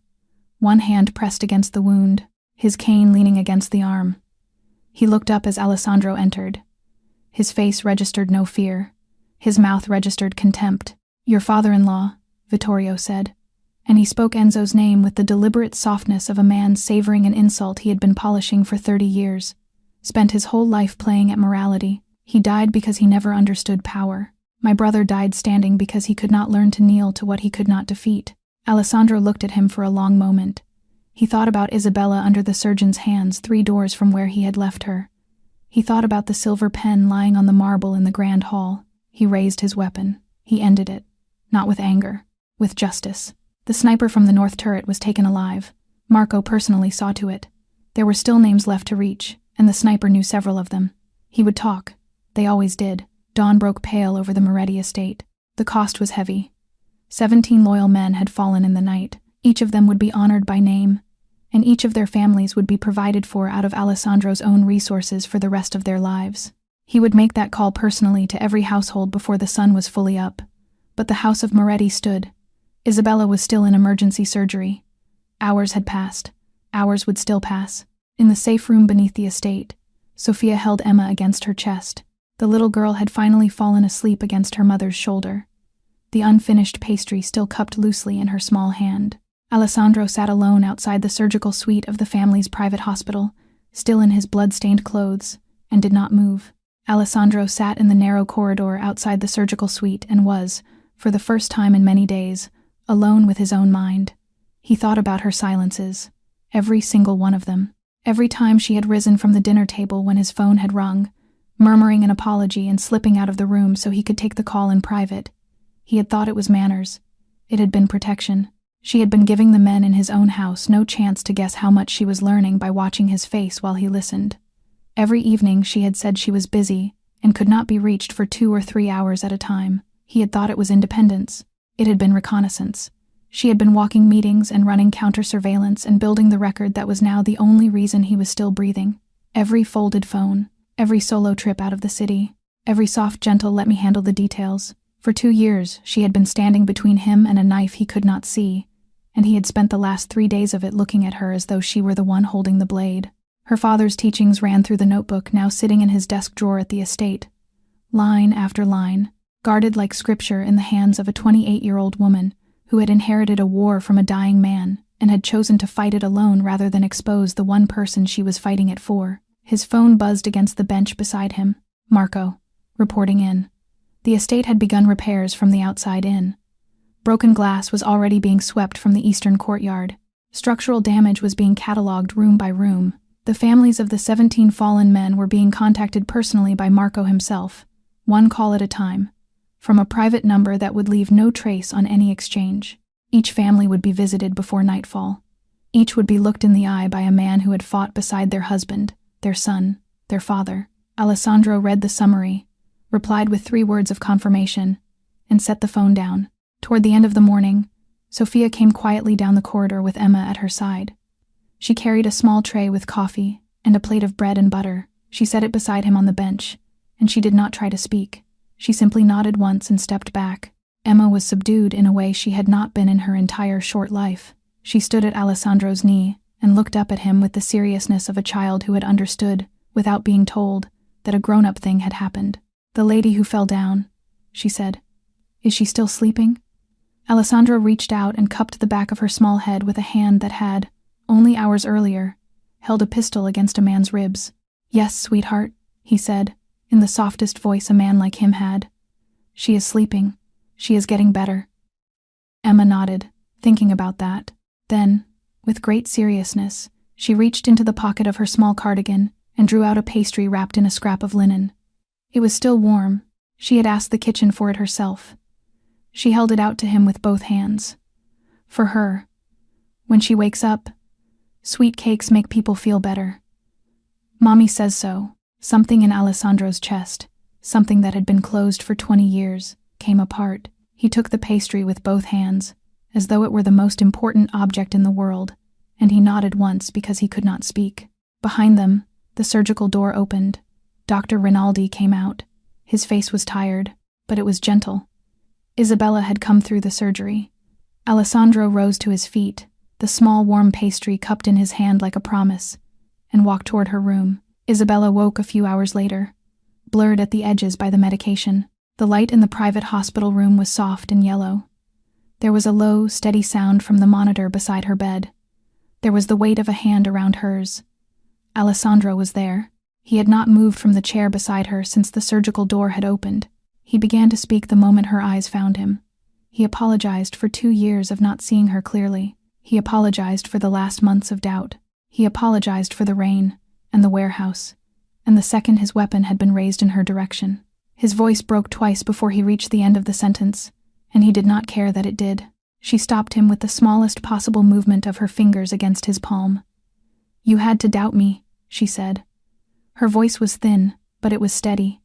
one hand pressed against the wound, his cane leaning against the arm. He looked up as Alessandro entered. His face registered no fear. His mouth registered contempt. "Your father-in-law," Vittorio said, and he spoke Enzo's name with the deliberate softness of a man savoring an insult he had been polishing for 30 years. Spent his whole life playing at morality. He died because he never understood power. My brother died standing because he could not learn to kneel to what he could not defeat. Alessandro looked at him for a long moment. He thought about Isabella under the surgeon's hands 3 doors from where he had left her. He thought about the silver pen lying on the marble in the grand hall. He raised his weapon. He ended it. Not with anger. With justice. The sniper from the north turret was taken alive. Marco personally saw to it. There were still names left to reach, and the sniper knew several of them. He would talk. They always did. Dawn broke pale over the Moretti estate. The cost was heavy. 17 loyal men had fallen in the night. Each of them would be honored by name, and each of their families would be provided for out of Alessandro's own resources for the rest of their lives. He would make that call personally to every household before the sun was fully up. But the house of Moretti stood. Isabella was still in emergency surgery. Hours had passed. Hours would still pass. In the safe room beneath the estate, Sophia held Emma against her chest. The little girl had finally fallen asleep against her mother's shoulder, the unfinished pastry still cupped loosely in her small hand. Alessandro sat alone outside the surgical suite of the family's private hospital, still in his blood-stained clothes, and did not move. Alessandro sat in the narrow corridor outside the surgical suite and was, for the first time in many days, alone with his own mind. He thought about her silences, every single one of them. Every time she had risen from the dinner table when his phone had rung, murmuring an apology and slipping out of the room so he could take the call in private. He had thought it was manners. It had been protection. She had been giving the men in his own house no chance to guess how much she was learning by watching his face while he listened. Every evening she had said she was busy and could not be reached for 2 or 3 hours at a time. He had thought it was independence. It had been reconnaissance. She had been walking meetings and running counter-surveillance and building the record that was now the only reason he was still breathing. Every folded phone, every solo trip out of the city, every soft, gentle let me handle the details. For 2 years, she had been standing between him and a knife he could not see, and he had spent the last 3 days of it looking at her as though she were the one holding the blade. Her father's teachings ran through the notebook now sitting in his desk drawer at the estate. Line after line, guarded like scripture in the hands of a 28-year-old woman who had inherited a war from a dying man and had chosen to fight it alone rather than expose the one person she was fighting it for. His phone buzzed against the bench beside him. Marco, reporting in. The estate had begun repairs from the outside in. Broken glass was already being swept from the eastern courtyard. Structural damage was being catalogued room by room. The families of the 17 fallen men were being contacted personally by Marco himself, one call at a time, from a private number that would leave no trace on any exchange. Each family would be visited before nightfall. Each would be looked in the eye by a man who had fought beside their husband, their son, their father. Alessandro read the summary, replied with 3 words of confirmation, and set the phone down. Toward the end of the morning, Sophia came quietly down the corridor with Emma at her side. She carried a small tray with coffee and a plate of bread and butter. She set it beside him on the bench, and she did not try to speak. She simply nodded once and stepped back. Emma was subdued in a way she had not been in her entire short life. She stood at Alessandro's knee and looked up at him with the seriousness of a child who had understood, without being told, that a grown-up thing had happened. "The lady who fell down," she said. "Is she still sleeping?" Alessandro reached out and cupped the back of her small head with a hand that had, only hours earlier, held a pistol against a man's ribs. "Yes, sweetheart," he said, in the softest voice a man like him had. "She is sleeping. She is getting better." Emma nodded, thinking about that. Then, with great seriousness, she reached into the pocket of her small cardigan and drew out a pastry wrapped in a scrap of linen. It was still warm. She had asked the kitchen for it herself. She held it out to him with both hands. For her. When she wakes up, sweet cakes make people feel better. Mommy says so. Something in Alessandro's chest, something that had been closed for 20 years, came apart. He took the pastry with both hands, as though it were the most important object in the world, and he nodded once because he could not speak. Behind them, the surgical door opened. Dr. Rinaldi came out. His face was tired, but it was gentle. Isabella had come through the surgery. Alessandro rose to his feet, the small warm pastry cupped in his hand like a promise, and walked toward her room. Isabella woke a few hours later, blurred at the edges by the medication. The light in the private hospital room was soft and yellow. There was a low, steady sound from the monitor beside her bed. There was the weight of a hand around hers. Alessandro was there. He had not moved from the chair beside her since the surgical door had opened. He began to speak the moment her eyes found him. He apologized for 2 years of not seeing her clearly. He apologized for the last months of doubt. He apologized for the rain and the warehouse and the second his weapon had been raised in her direction. His voice broke twice before he reached the end of the sentence, and he did not care that it did. She stopped him with the smallest possible movement of her fingers against his palm. "You had to doubt me," she said. Her voice was thin, but it was steady.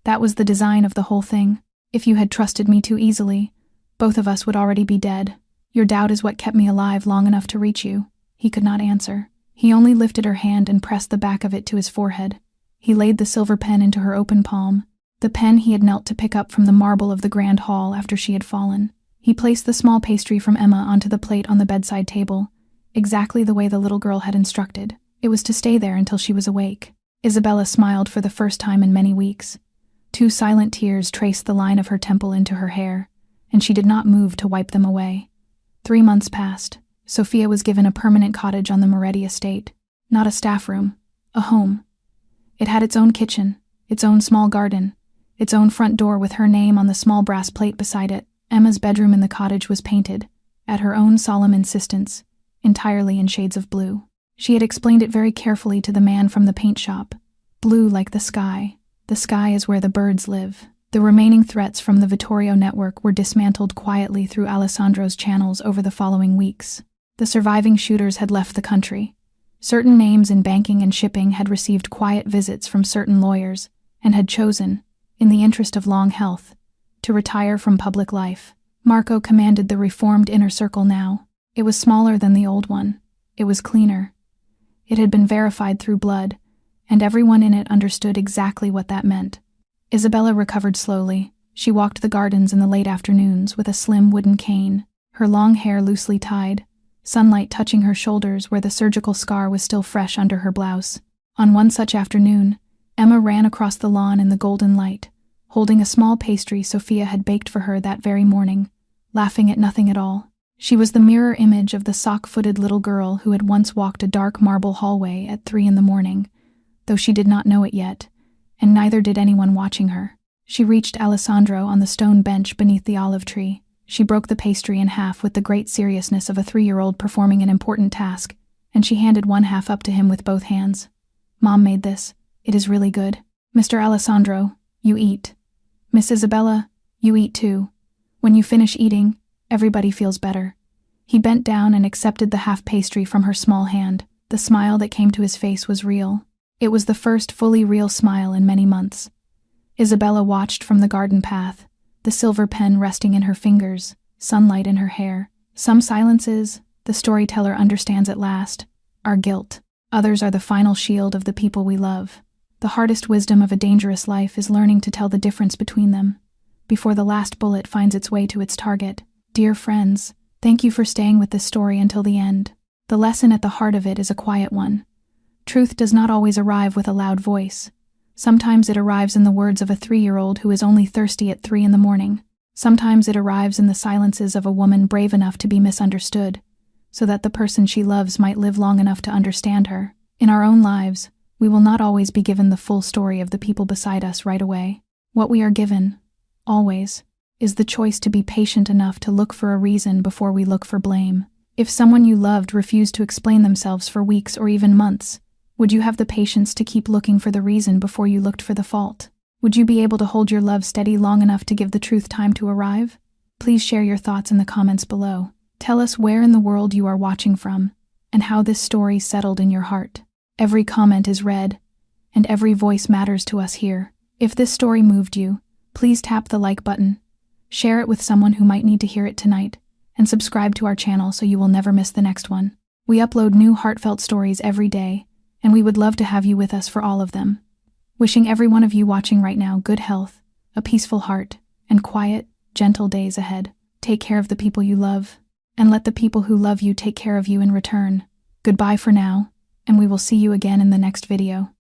"That was the design of the whole thing. If you had trusted me too easily, both of us would already be dead. Your doubt is what kept me alive long enough to reach you." He could not answer. He only lifted her hand and pressed the back of it to his forehead. He laid the silver pen into her open palm, the pen he had knelt to pick up from the marble of the grand hall after she had fallen. He placed the small pastry from Emma onto the plate on the bedside table, exactly the way the little girl had instructed. It was to stay there until she was awake. Isabella smiled for the first time in many weeks. 2 silent tears traced the line of her temple into her hair, and she did not move to wipe them away. 3 months passed. Sophia was given a permanent cottage on the Moretti estate. Not a staff room, a home. It had its own kitchen, its own small garden, its own front door with her name on the small brass plate beside it. Emma's bedroom in the cottage was painted, at her own solemn insistence, entirely in shades of blue. She had explained it very carefully to the man from the paint shop. Blue like the sky. The sky is where the birds live. The remaining threats from the Vittorio network were dismantled quietly through Alessandro's channels over the following weeks. The surviving shooters had left the country. Certain names in banking and shipping had received quiet visits from certain lawyers and had chosen, in the interest of long health, to retire from public life. Marco commanded the reformed inner circle now. It was smaller than the old one. It was cleaner. It had been verified through blood, and everyone in it understood exactly what that meant. Isabella recovered slowly. She walked the gardens in the late afternoons with a slim wooden cane, her long hair loosely tied, sunlight touching her shoulders where the surgical scar was still fresh under her blouse. On one such afternoon, Emma ran across the lawn in the golden light, holding a small pastry Sophia had baked for her that very morning, laughing at nothing at all. She was the mirror image of the sock-footed little girl who had once walked a dark marble hallway at 3 a.m, though she did not know it yet, and neither did anyone watching her. She reached Alessandro on the stone bench beneath the olive tree. She broke the pastry in half with the great seriousness of a 3-year-old performing an important task, and she handed one half up to him with both hands. "Mom made this. It is really good. Mr. Alessandro, you eat. Miss Isabella, you eat too. When you finish eating, everybody feels better." He bent down and accepted the half pastry from her small hand. The smile that came to his face was real. It was the first fully real smile in many months. Isabella watched from the garden path, the silver pen resting in her fingers, sunlight in her hair. Some silences, the storyteller understands at last, are guilt. Others are the final shield of the people we love. The hardest wisdom of a dangerous life is learning to tell the difference between them, before the last bullet finds its way to its target. Dear friends, thank you for staying with this story until the end. The lesson at the heart of it is a quiet one. Truth does not always arrive with a loud voice. Sometimes it arrives in the words of a 3-year-old who is only thirsty at 3 a.m. Sometimes it arrives in the silences of a woman brave enough to be misunderstood, so that the person she loves might live long enough to understand her. In our own lives, we will not always be given the full story of the people beside us right away. What we are given, always, is the choice to be patient enough to look for a reason before we look for blame. If someone you loved refused to explain themselves for weeks or even months, would you have the patience to keep looking for the reason before you looked for the fault? Would you be able to hold your love steady long enough to give the truth time to arrive? Please share your thoughts in the comments below. Tell us where in the world you are watching from, and how this story settled in your heart. Every comment is read, and every voice matters to us here. If this story moved you, please tap the like button, share it with someone who might need to hear it tonight, and subscribe to our channel so you will never miss the next one. We upload new heartfelt stories every day, and we would love to have you with us for all of them. Wishing every one of you watching right now good health, a peaceful heart, and quiet, gentle days ahead. Take care of the people you love, and let the people who love you take care of you in return. Goodbye for now, and we will see you again in the next video.